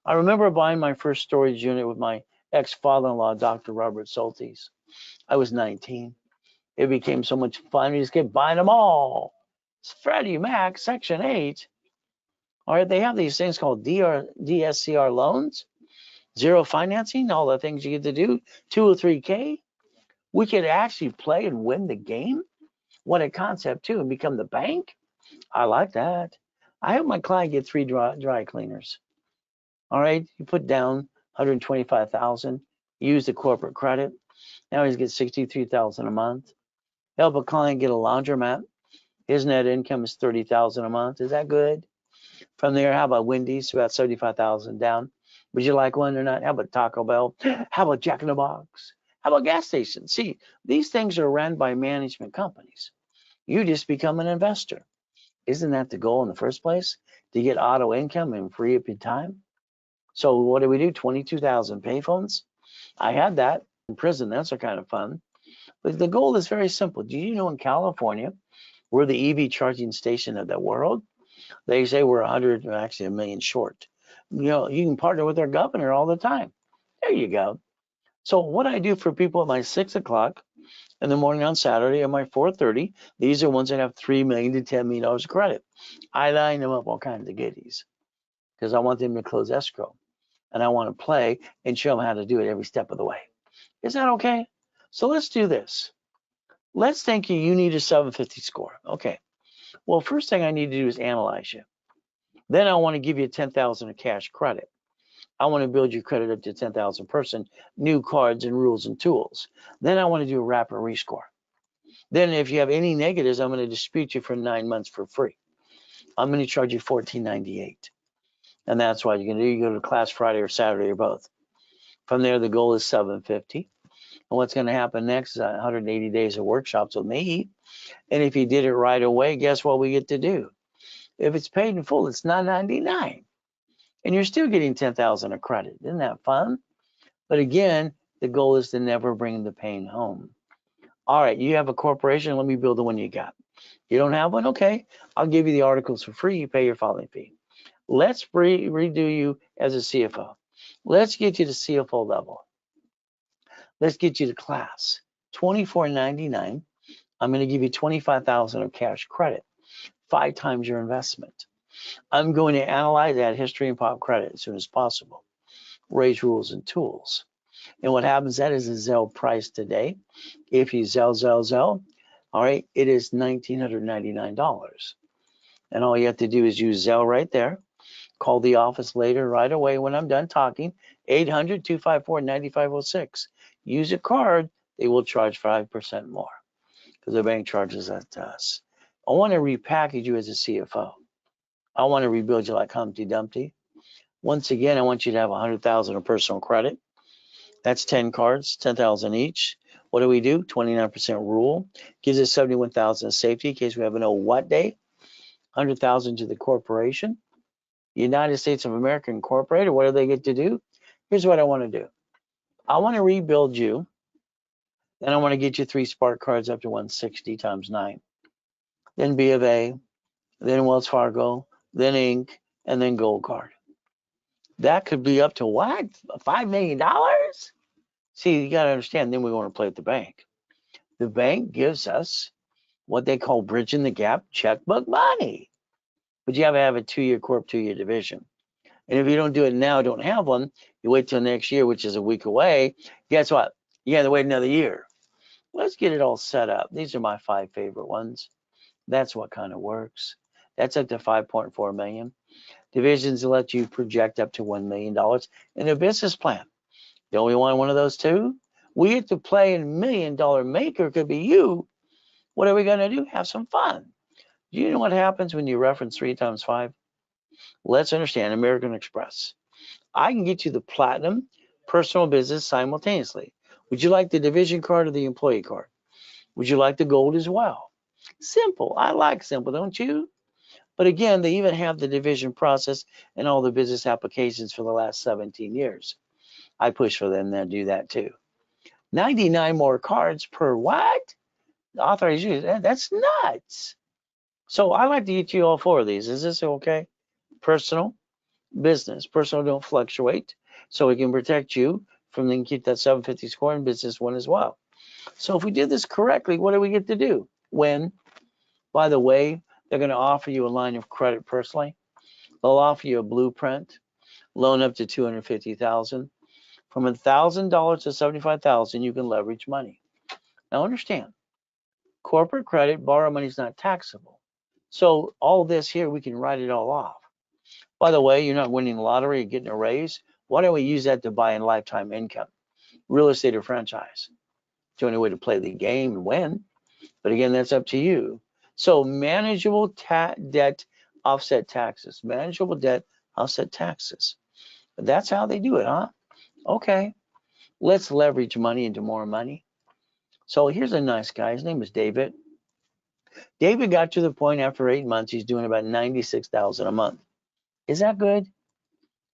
I remember buying my first storage unit with my ex-father-in-law, Dr. Robert Soltis. I was 19. It became so much fun. We just kept buying them all. It's Freddie Mac, Section 8. All right, they have these things called DSCR loans, zero financing, all the things you get to do, 203K. We could actually play and win the game. What a concept, too, and become the bank. I like that. I have my client get 3 dry cleaners. All right, you put down $125,000, use the corporate credit. Now he's getting $63,000 a month. Help a client get a laundromat. His net income is $30,000 a month. Is that good? From there, how about Wendy's? About $75,000 down. Would you like one or not? How about Taco Bell? How about Jack in the Box? How about gas stations? See, these things are run by management companies. You just become an investor. Isn't that the goal in the first place? To get auto income and free up your time? So what do we do? 22,000 payphones? I had that in prison. That's a kind of fun. But the goal is very simple. Do you know in California, we're the EV charging station of the world? They say we're 100, actually a million short. You know, you can partner with our governor all the time. There you go. So what I do for people at my 6 o'clock in the morning on Saturday and my 4:30, these are ones that have $3 million to $10 million of credit. I line them up all kinds of goodies because I want them to close escrow. And I want to play and show them how to do it every step of the way. Is that okay? So let's do this. Let's think you need a 750 score. Okay. Well, first thing I need to do is analyze you. Then I want to give you 10,000 of cash credit. I want to build your credit up to 10,000 person, new cards and rules and tools. Then I want to do a rapid rescore. Then if you have any negatives, I'm going to dispute you for 9 months for free. I'm going to charge you $14.98. And that's what you can do. You go to class Friday or Saturday or both. From there, the goal is 750. And what's going to happen next is 180 days of workshops with me. And if you did it right away, guess what we get to do? If it's paid in full, it's $9.99. And you're still getting 10,000 of credit. Isn't that fun? But again, the goal is to never bring the pain home. All right, you have a corporation. Let me build the one you got. You don't have one? Okay. I'll give you the articles for free. You pay your filing fee. Let's redo you as a CFO. Let's get you to CFO level. Let's get you to class. $24.99. I'm going to give you 25,000 of cash credit, 5 times your investment. I'm going to analyze that history and pop credit as soon as possible. Raise rules and tools. And what happens, that is a Zelle price today. If you Zelle, all right, it is $1,999. And all you have to do is use Zelle right there. Call the office later right away when I'm done talking, 800-254-9506. Use a card, they will charge 5% more because the bank charges that to us. I want to repackage you as a CFO. I want to rebuild you like Humpty Dumpty. Once again, I want you to have 100,000 of personal credit. That's 10 cards, 10,000 each. What do we do? 29% rule. Gives us 71,000 of safety in case we have an oh what day. 100,000 to the corporation. United States of America Incorporated, what do they get to do? Here's what I want to do. I want to rebuild you. Then I want to get you 3 Spark cards up to 160 times 9. Then B of A, then Wells Fargo, then Inc., and then Gold Card. That could be up to what? $5 million? See, you got to understand, then we want to play at the bank. The bank gives us what they call bridging the gap checkbook money. But you have to have a 2-year corp, 2-year division. And if you don't do it now, don't have one, you wait till next year, which is a week away. Guess what? You got to wait another year. Let's get it all set up. These are my 5 favorite ones. That's what kind of works. That's up to 5.4 million. Divisions let you project up to $1 million in a business plan. Don't we want one of those too? We get to play in $1 million maker. Could be you. What are we going to do? Have some fun. Do you know what happens when you reference 3 times 5? Let's understand American Express. I can get you the platinum personal business simultaneously. Would you like the division card or the employee card? Would you like the gold as well? Simple. I like simple, don't you? But again, they even have the division process and all the business applications for the last 17 years. I push for them to do that too. 99 more cards per what? Authorized use. That's nuts. So I like to get you all 4 of these. Is this okay? Personal, business. Personal don't fluctuate. So we can protect you from then keep that 750 score, and business one as well. So if we did this correctly, what do we get to do? When, by the way, they're going to offer you a line of credit personally. They'll offer you a blueprint, loan up to $250,000. From $1,000 to $75,000, you can leverage money. Now understand, corporate credit, borrow money is not taxable. So all this here, we can write it all off. By the way, you're not winning the lottery or getting a raise. Why don't we use that to buy in lifetime income? Real estate or franchise. It's the only way to play the game and win. But again, that's up to you. So manageable debt, offset taxes. Manageable debt, offset taxes. But that's how they do it, huh? Okay, let's leverage money into more money. So here's a nice guy. His name is David. David got to the point after 8 months, he's doing about $96,000 a month. Is that good?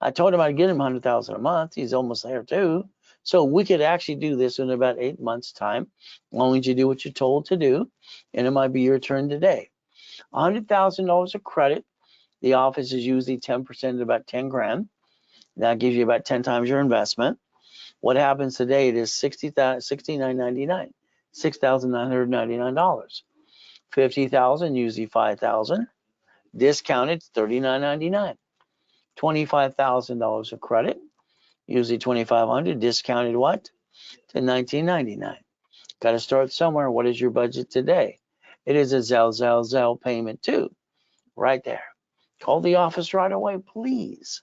I told him I'd get him $100,000 a month. He's almost there too. So we could actually do this in about 8 months' time, as long as you do what you're told to do, and it might be your turn today. $100,000 of credit. The office is usually 10% at about 10 grand. That gives you about 10 times your investment. What happens today? It is $69.99, $6,999. $50,000, usually $5,000. Discounted, $39.99. $25,000 of credit, usually $2,500. Discounted what? To $19.99. Got to start somewhere. What is your budget today? It is a Zelle payment too, right there. Call the office right away, please.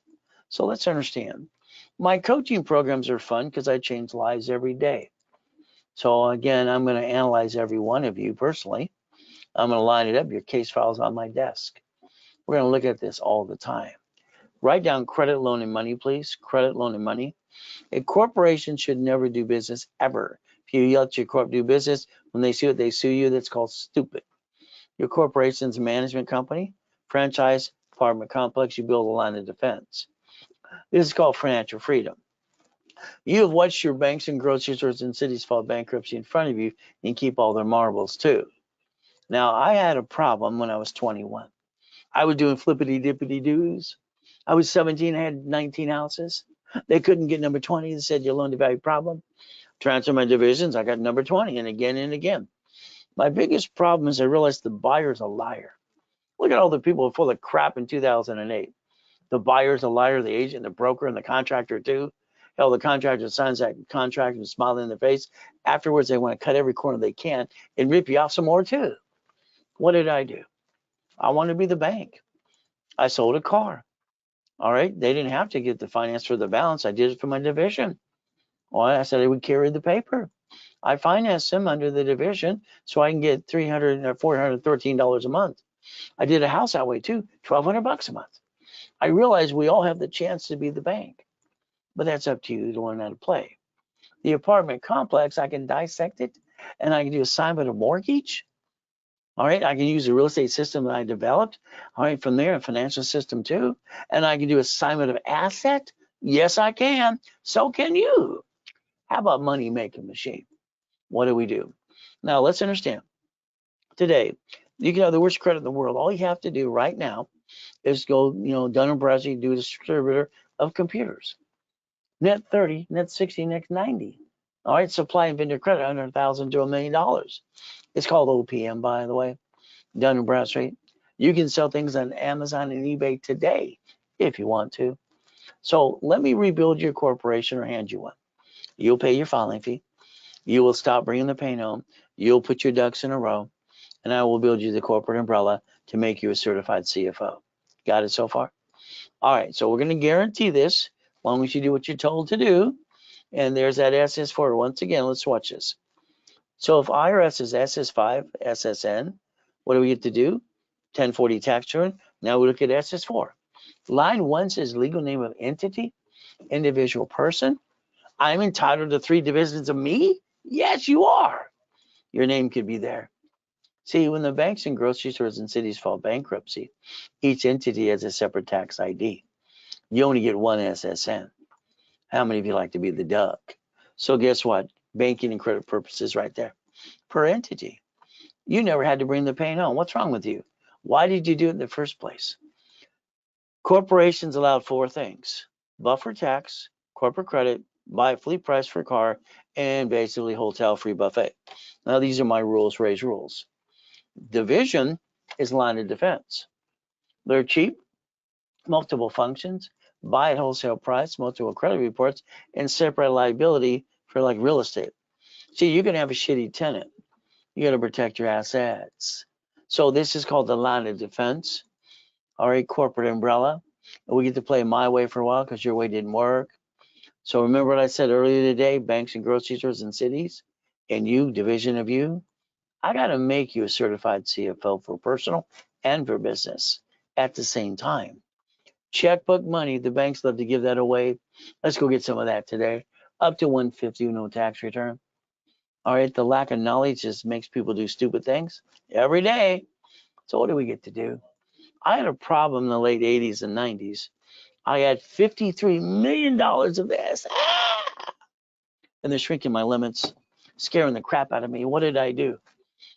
So let's understand. My coaching programs are fun because I change lives every day. So again, I'm going to analyze every one of you personally. I'm going to line it up. Your case file's on my desk. We're going to look at this all the time. Write down credit, loan, and money, please. Credit, loan, and money. A corporation should never do business ever. If you let your corp do business, when they sue it, they sue you. That's called stupid. Your corporation's a management company, franchise, apartment complex. You build a line of defense. This is called financial freedom. You have watched your banks and grocery stores and cities file bankruptcy in front of you and keep all their marbles too. Now, I had a problem when I was 21. I was doing flippity dippity doos. I was 17, I had 19 houses. They couldn't get number 20. They said your loan to value problem. Transfer my divisions, I got number 20 and again and again. My biggest problem is I realized the buyer's a liar. Look at all the people full of crap in 2008. The buyer's a liar, the agent, the broker, and the contractor too. Hell, the contractor signs that contract and smiles in their face. Afterwards, they want to cut every corner they can and rip you off some more too. What did I do? I wanted to be the bank. I sold a car. All right. They didn't have to get the finance for the balance. I did it for my division. Well, I said I would carry the paper. I financed them under the division so I can get $300 or $413 a month. I did a house that way too, $1,200 a month. I realized we all have the chance to be the bank, but that's up to you to learn how to play. The apartment complex, I can dissect it and I can do assignment of mortgage. All right, I can use the real estate system that I developed. All right, from there, a financial system too. And I can do assignment of asset. Yes, I can. So can you. How about money making machine? What do we do? Now, let's understand. Today, you can have the worst credit in the world. All you have to do right now is go, Dun & Bradstreet, do a distributor, of computers. Net 30, net 60, net 90. All right, supply and vendor credit, $100,000 to $1 million. It's called OPM, by the way, Dun and Bradstreet. You can sell things on Amazon and eBay today if you want to. So let me rebuild your corporation or hand you one. You'll pay your filing fee. You will stop bringing the pain home. You'll put your ducks in a row, and I will build you the corporate umbrella to make you a certified CFO. Got it so far? All right, so we're going to guarantee this as long as you do what you're told to do. And there's that SS4. Once again, let's watch this. So if IRS is SS5, SSN, what do we get to do? 1040 tax return. Now we look at SS4. Line 1 says legal name of entity, individual person. I'm entitled to 3 divisions of me? Yes, you are. Your name could be there. See, when the banks and grocery stores and cities file bankruptcy, each entity has a separate tax ID. You only get one SSN. How many of you like to be the duck? So guess what? Banking and credit purposes right there. Per entity. You never had to bring the pain home. What's wrong with you? Why did you do it in the first place? Corporations allowed 4 things: buffer tax, corporate credit, buy fleet price for car, and basically hotel free buffet. Now these are my rules, Ray's rules. Division is line of defense. They're cheap, multiple functions, buy at wholesale price, multiple credit reports, and separate liability for like real estate. See, you can have a shitty tenant. You got to protect your assets. So this is called the line of defense. All right, corporate umbrella. We get to play my way for a while because your way didn't work. So remember what I said earlier today, banks and grocery stores and cities, and you, division of you. I got to make you a certified CFO for personal and for business at the same time. Checkbook money, the banks love to give that away. Let's go get some of that today. Up to $150, no tax return. All right, the lack of knowledge just makes people do stupid things every day. So what do we get to do? I had a problem in the late 80s and 90s. I had $53 million of this. And they're shrinking my limits, scaring the crap out of me. What did I do?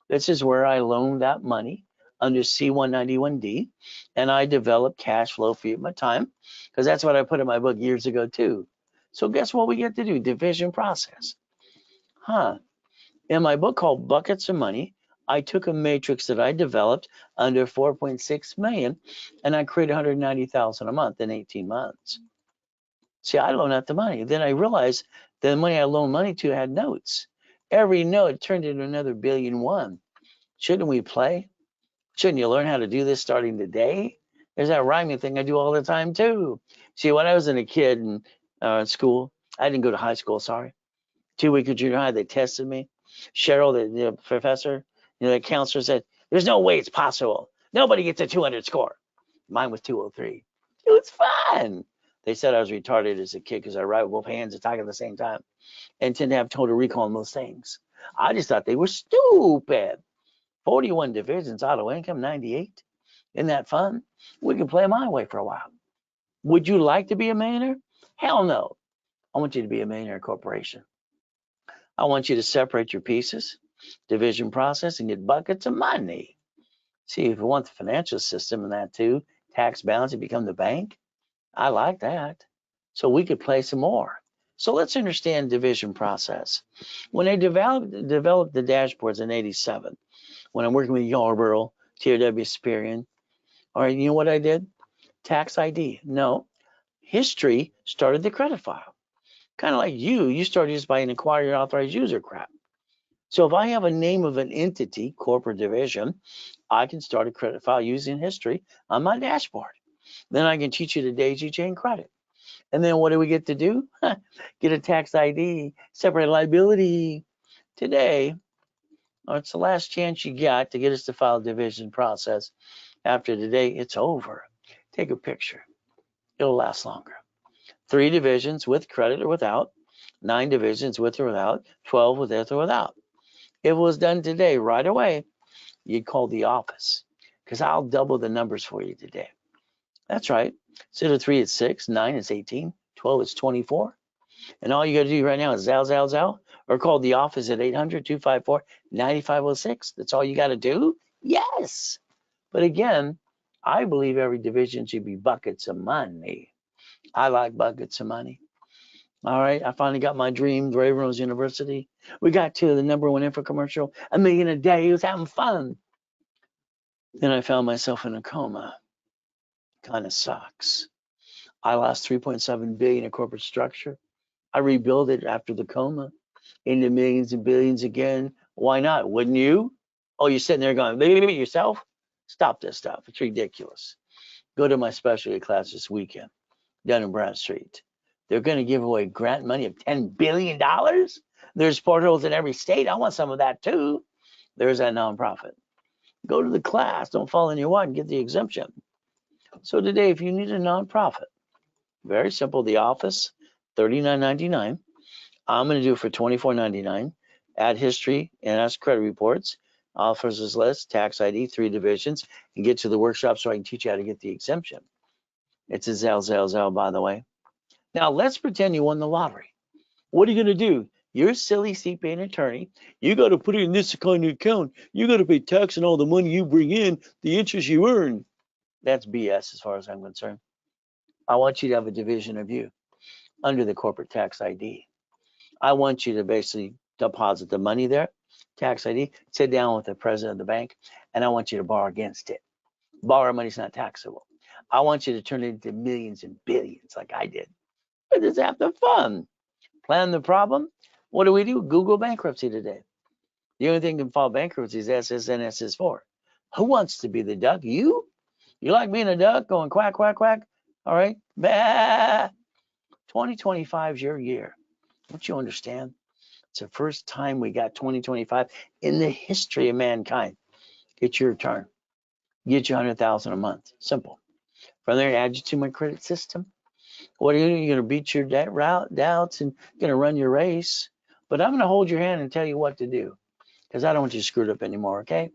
This is where I loaned that money under C-191D, and I developed cash flow for my time, because that's what I put in my book years ago too. So guess what we get to do? Division process. In my book called Buckets of Money, I took a matrix that I developed under 4.6 million, and I created 190,000 a month in 18 months. See, I loaned out the money. Then I realized the money I loaned money to had notes. Every note turned into another $1.1 billion. Shouldn't we play? Shouldn't you learn how to do this starting today? There's that rhyming thing I do all the time too. See, when I was a kid in school, I didn't go to high school, sorry. 2-week of junior high, they tested me. Cheryl, the professor, the counselor said, there's no way it's possible. Nobody gets a 200 score. Mine was 203. It was fun. They said I was retarded as a kid because I write with both hands and talk at the same time and tend to have total recall on those things. I just thought they were stupid. 41 divisions, auto income, 98. Isn't that fun? We can play my way for a while. Would you like to be a millionaire? Hell no. I want you to be a millionaire corporation. I want you to separate your pieces, division process, and get buckets of money. See, if you want the financial system and that too, tax balance and become the bank, I like that. So we could play some more. So let's understand division process. When I developed the dashboards in 87, when I'm working with Yarborough, TRW Superior, all right, you know what I did? Tax ID. No. History started the credit file. Kind of like you started just by an acquired authorized user crap. So if I have a name of an entity, corporate division, I can start a credit file using history on my dashboard. Then I can teach you the daisy chain credit. And then what do we get to do? Get a tax ID, separate liability. Today, it's the last chance you got to get us to file a division process. After today, it's over. Take a picture. It'll last longer. 3 divisions with credit or without, 9 divisions with or without, 12 with or without. If it was done today, right away, you'd call the office because I'll double the numbers for you today. That's right. Instead of 3, it's 6, 9, it's 18, 12, it's 24. And all you got to do right now is zao, or call the office at 800-254-9506. That's all you got to do? Yes. But again, I believe every division should be buckets of money. I like buckets of money. All right, I finally got my dream, Raven Rose University. We got to the #1 infomercial, $1 million a day. He was having fun. Then I found myself in a coma. Kind of sucks. I lost 3.7 billion in corporate structure. I rebuilt it after the coma into millions and billions again. Why not? Wouldn't you? Oh, you're sitting there going, maybe yourself? Stop this stuff. It's ridiculous. Go to my specialty class this weekend down in Broad Street. They're going to give away grant money of $10 billion. There's portals in every state. I want some of that too. There's that nonprofit. Go to the class. Don't fall in your what and get the exemption. So today, if you need a nonprofit, very simple. The office, $39.99. I'm going to do it for $24.99. Add history and ask credit reports. Officers list, tax ID, 3 divisions, and get to the workshop so I can teach you how to get the exemption. It's a Zell, by the way. Now, let's pretend you won the lottery. What are you going to do? You're a silly CPA attorney. You got to put it in this kind of account. You got to pay tax on all the money you bring in, the interest you earn. That's BS as far as I'm concerned. I want you to have a division of you under the corporate tax ID. I want you to basically deposit the money there, tax ID, sit down with the president of the bank, and I want you to borrow against it. Borrow money is not taxable. I want you to turn it into millions and billions like I did. But it's after fun. Plan the problem. What do? Google bankruptcy today. The only thing that can file bankruptcy is SSN, SS4. Who wants to be the duck? You? You like being a duck going quack, quack, quack? All right. Bah. 2025 is your year. Don't you understand? It's the first time we got 2025 in the history of mankind. It's your turn. Get you 100,000 a month. Simple. From there, add you to my credit system. What are you doing? You're going to beat your doubts and going to run your race. But I'm going to hold your hand and tell you what to do because I don't want you screwed up anymore, okay?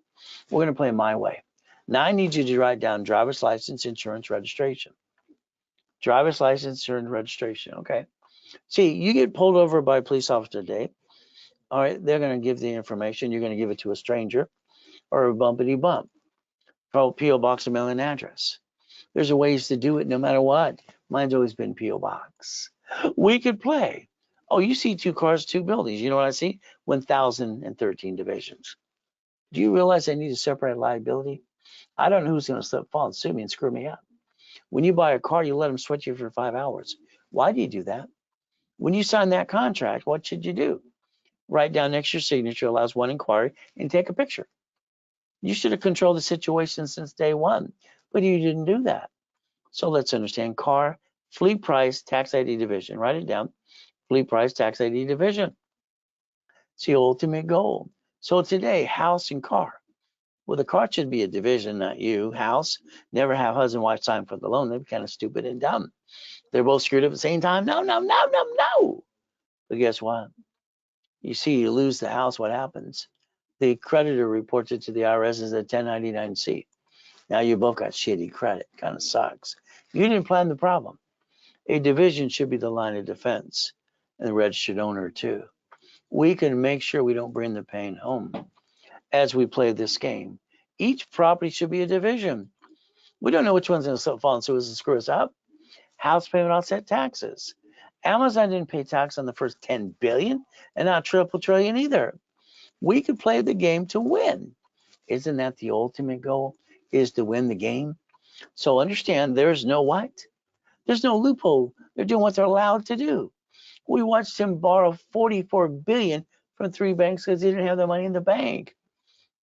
We're going to play my way. Now, I need you to write down driver's license, insurance, registration. Driver's license, insurance, registration, okay? See, you get pulled over by a police officer today. All right, they're going to give the information. You're going to give it to a stranger or a bumpity bump. P.O. Box and mailing address. There's a ways to do it no matter what. Mine's always been P.O. Box. We could play. Oh, you see 2 cars, 2 buildings. You know what I see? 1,013 divisions. Do you realize I need to separate liability? I don't know who's going to slip, fall, and sue me and screw me up. When you buy a car, you let them sweat you for 5 hours. Why do you do that? When you sign that contract, what should you do? Write down next to your signature, allows one inquiry, and take a picture. You should have controlled the situation since day one, but you didn't do that. So let's understand car, fleet price, tax ID division. Write it down. Fleet price, tax ID division. It's the ultimate goal. So today, house and car. Well, the car should be a division, not you. House, never have husband and wife sign for the loan. They're kind of stupid and dumb. They're both screwed up at the same time. No. But guess what? You see, you lose the house, what happens? The creditor reports it to the IRS as a 1099-C. Now you both got shitty credit. Kind of sucks. You didn't plan the problem. A division should be the line of defense and the registered owner too. We can make sure we don't bring the pain home as we play this game. Each property should be a division. We don't know which one's going to fall into and screw us up. House payment offset taxes. Amazon didn't pay tax on the first 10 billion and not triple trillion either. We could play the game to win. Isn't that the ultimate goal? Is to win the game? So understand there's no what? There's no loophole. They're doing what they're allowed to do. We watched him borrow 44 billion from 3 banks because he didn't have the money in the bank.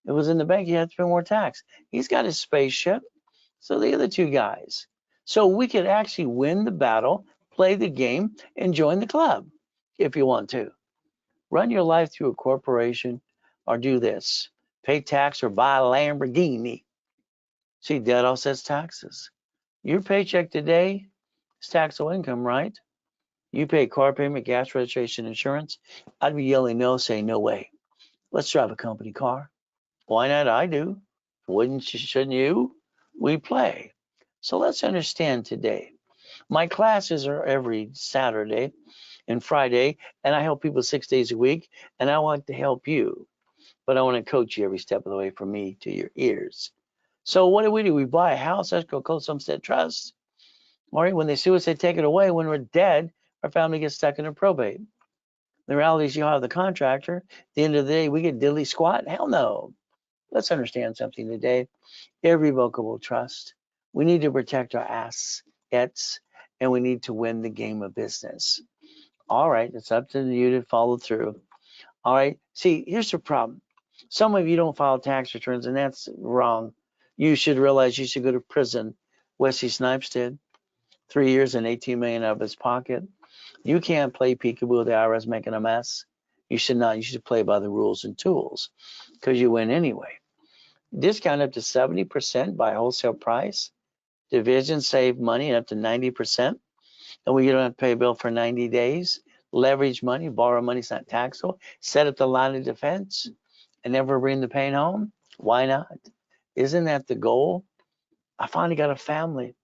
It was in the bank, he had to pay more tax. He's got his spaceship. So the other 2 guys. So we could actually win the battle, play the game, and join the club if you want to. Run your life through a corporation or do this. Pay tax or buy a Lamborghini. See, debt offsets taxes. Your paycheck today is taxable income, right? You pay car payment, gas registration, insurance. I'd be yelling no, saying no way. Let's drive a company car. Why not? I do. Wouldn't you, shouldn't you? We play. So let's understand today. My classes are every Saturday and Friday, and I help people 6 days a week, and I want to help you. But I want to coach you every step of the way from me to your ears. So what do? We buy a house, Escrow Coast Homestead Trust. All right, when they sue us, they take it away. When we're dead, our family gets stuck in a probate. The reality is you have the contractor. At the end of the day, we get diddly squat. Hell no. Let's understand something today. Irrevocable trust. We need to protect our assets, and we need to win the game of business. All right, it's up to you to follow through. All right. See, here's the problem. Some of you don't file tax returns, and that's wrong. You should realize you should go to prison. Wesley Snipes did 3 years and 18 million out of his pocket. You can't play peekaboo with the IRS making a mess. You should not. You should play by the rules and tools because you win anyway. Discount up to 70% by wholesale price. Division save money up to 90%. And we don't have to pay a bill for 90 days. Leverage money, borrow money, it's not taxable. Set up the line of defense and never bring the pain home. Why not? Isn't that the goal? I finally got a family,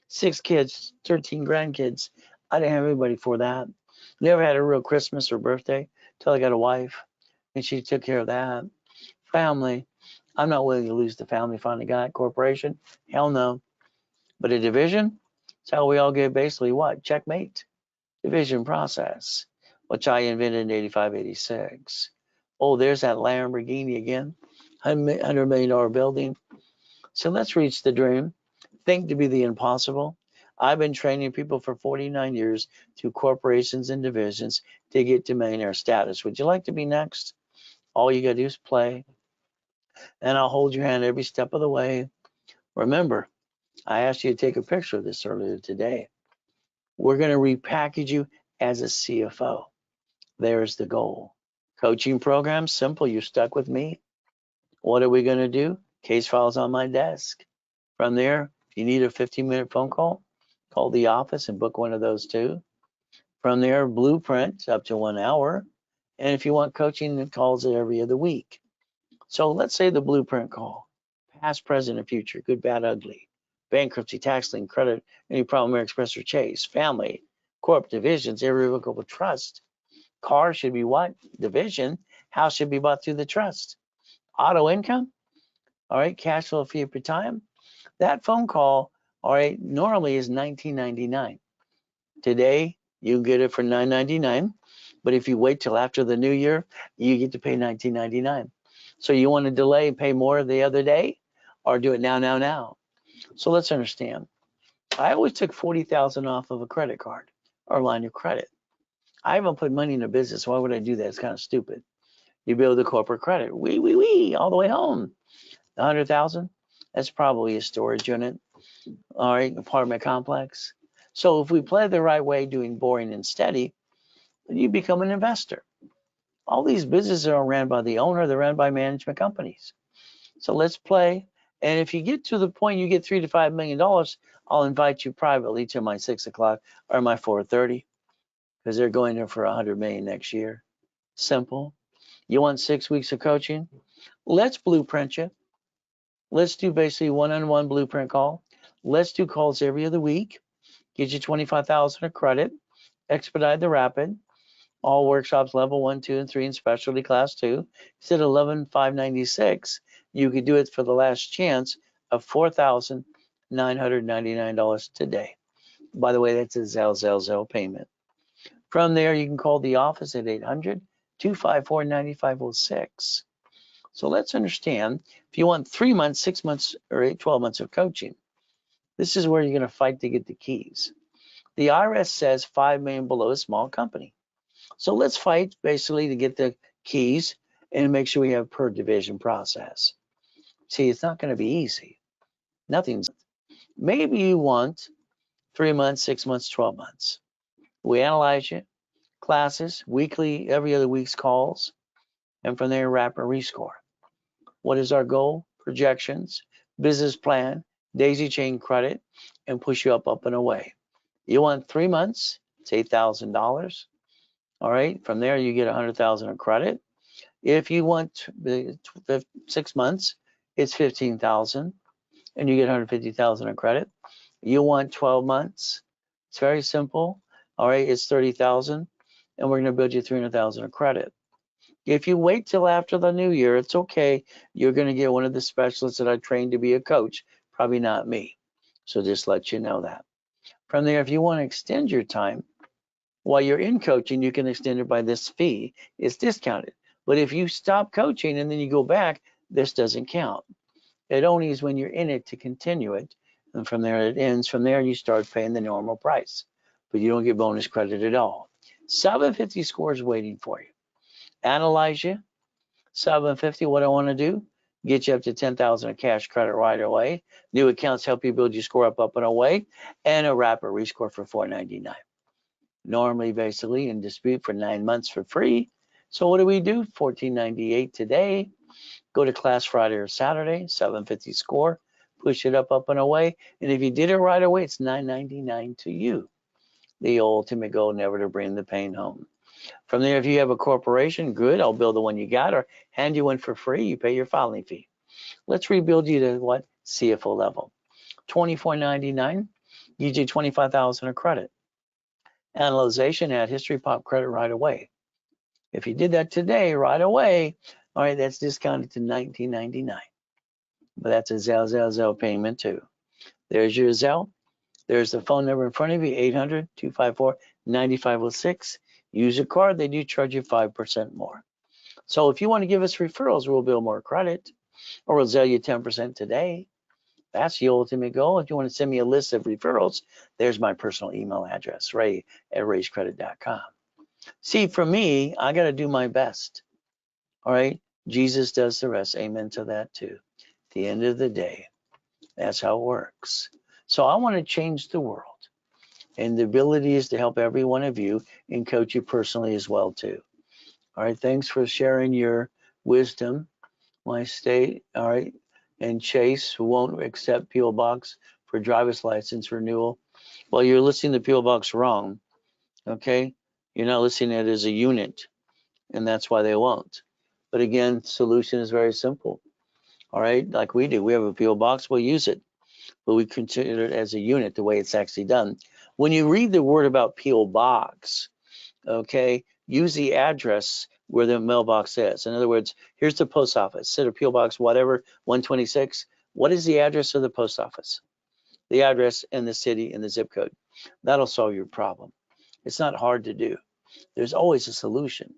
6 kids, 13 grandkids. I didn't have anybody for that. Never had a real Christmas or birthday till I got a wife, and she took care of that. Family. I'm not willing to lose the family finally got. Corporation? Hell no. But a division? That's how we all get basically what? Checkmate. Division process, which I invented in 85, 86. Oh, there's that Lamborghini again. $100 million building. So let's reach the dream. Think to be the impossible. I've been training people for 49 years through corporations and divisions to get to millionaire status. Would you like to be next? All you got to do is play, and I'll hold your hand every step of the way. Remember, I asked you to take a picture of this earlier today. We're going to repackage you as a CFO. There's the goal. Coaching program, simple. You're stuck with me. What are we going to do? Case files on my desk. From there, if you need a 15-minute phone call, call the office and book one of those too. From there, blueprint up to 1 hour. And if you want coaching, it calls it every other week. So let's say the blueprint call, past, present, and future, good, bad, ugly, bankruptcy, tax lien, credit, any problem, American Express or Chase, family, corp, divisions, irrevocable trust. Car should be what? Division. House should be bought through the trust. Auto income. All right. Cash flow fee per time. That phone call, all right, normally is $19.99. Today, you get it for $9.99. But if you wait till after the new year, you get to pay $19.99. So you want to delay and pay more the other day, or do it now? So let's understand. I always took $40,000 off of a credit card or line of credit. I haven't put money in a business. Why would I do that? It's kind of stupid. You build the corporate credit, all the way home. 100,000. That's probably a storage unit. All right, apartment complex. So if we play the right way, doing boring and steady, you become an investor. All these businesses are ran by the owner. They're ran by management companies. So let's play. And if you get to the point you get $3 to $5 million, I'll invite you privately to my 6 o'clock or my 4:30 because they're going there for 100 million next year. Simple. You want 6 weeks of coaching? Let's blueprint you. Let's do basically one-on-one blueprint call. Let's do calls every other week. Get you 25,000 of credit. Expedite the rapid. All workshops level 1, 2, and 3 in specialty class 2. Instead of 11,596, you could do it for the last chance of $4,999 today. By the way, that's a Zelle payment. From there, you can call the office at 800-254-9506. So let's understand, if you want 3 months, 6 months, or 12 months of coaching, this is where you're going to fight to get the keys. The IRS says 5 million below a small company. So let's fight basically to get the keys and make sure we have per division process. See, it's not going to be easy. Nothing's. Maybe you want 3 months, 6 months, 12 months. We analyze you, classes, weekly, every other week's calls, and from there, wrap and rescore. What is our goal? Projections, business plan, daisy chain credit, and push you up and away. You want 3 months, it's $8,000. All right, from there you get 100,000 of credit. If you want 6 months, it's 15,000, and you get 150,000 of credit. You want 12 months, it's very simple. All right, it's 30,000, and we're going to build you 300,000 of credit. If you wait till after the new year, it's okay. You're going to get one of the specialists that I trained to be a coach, probably not me. So just let you know that. From there, if you want to extend your time while you're in coaching, you can extend it by this fee. It's discounted. But if you stop coaching and then you go back, this doesn't count. It only is when you're in it to continue it. And from there, it ends. From there, you start paying the normal price. But you don't get bonus credit at all. 750 score is waiting for you. Analyze you. 750, what I want to do, get you up to 10,000 of cash credit right away. New accounts help you build your score up and away, and a rapid rescore for $4.99. Normally, basically, in dispute for 9 months for free. So what do we do? $14.98 today. Go to class Friday or Saturday, 750 score, push it up and away. And if you did it right away, it's $9.99 to you. The ultimate goal, never to bring the pain home. From there, if you have a corporation, good, I'll build the one you got or hand you one for free. You pay your filing fee. Let's rebuild you to what? CFO level. $24.99, gives you 25,000 of credit. Analyzation, add history, pop credit right away. If you did that today, right away, all right, that's discounted to $19.99. But that's a Zelle payment too. There's your Zelle. There's the phone number in front of you, 800-254-9506. Use a card, they do charge you 5% more. So if you want to give us referrals, we'll build more credit, or we'll sell you 10% today. That's the ultimate goal. If you want to send me a list of referrals, there's my personal email address, ray@raycredit.com. See, for me, I got to do my best. All right. Jesus does the rest. Amen to that too. At the end of the day, that's how it works. So I want to change the world. And the ability is to help every one of you and coach you personally as well too. All right. Thanks for sharing your wisdom. My state. All right. And Chase, who won't accept P.O. Box for driver's license renewal. Well, you're listing the P.O. Box wrong. Okay. You're not listing it as a unit, and that's why they won't. But again, solution is very simple. All right. Like we do. We have a P.O. Box. We'll use it, but we consider it as a unit the way it's actually done. When you read the word about P.O. Box, okay, use the address where the mailbox is. In other words, here's the post office, instead of P.O. Box, whatever, 126. What is the address of the post office? The address and the city and the zip code. That'll solve your problem. It's not hard to do. There's always a solution.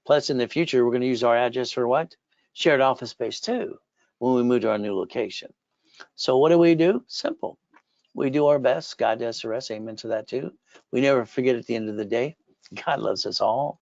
Plus, in the future, we're going to use our address for what? Shared office space too, when we move to our new location. So what do? Simple. We do our best. God does the rest. Amen to that too. We never forget at the end of the day, God loves us all.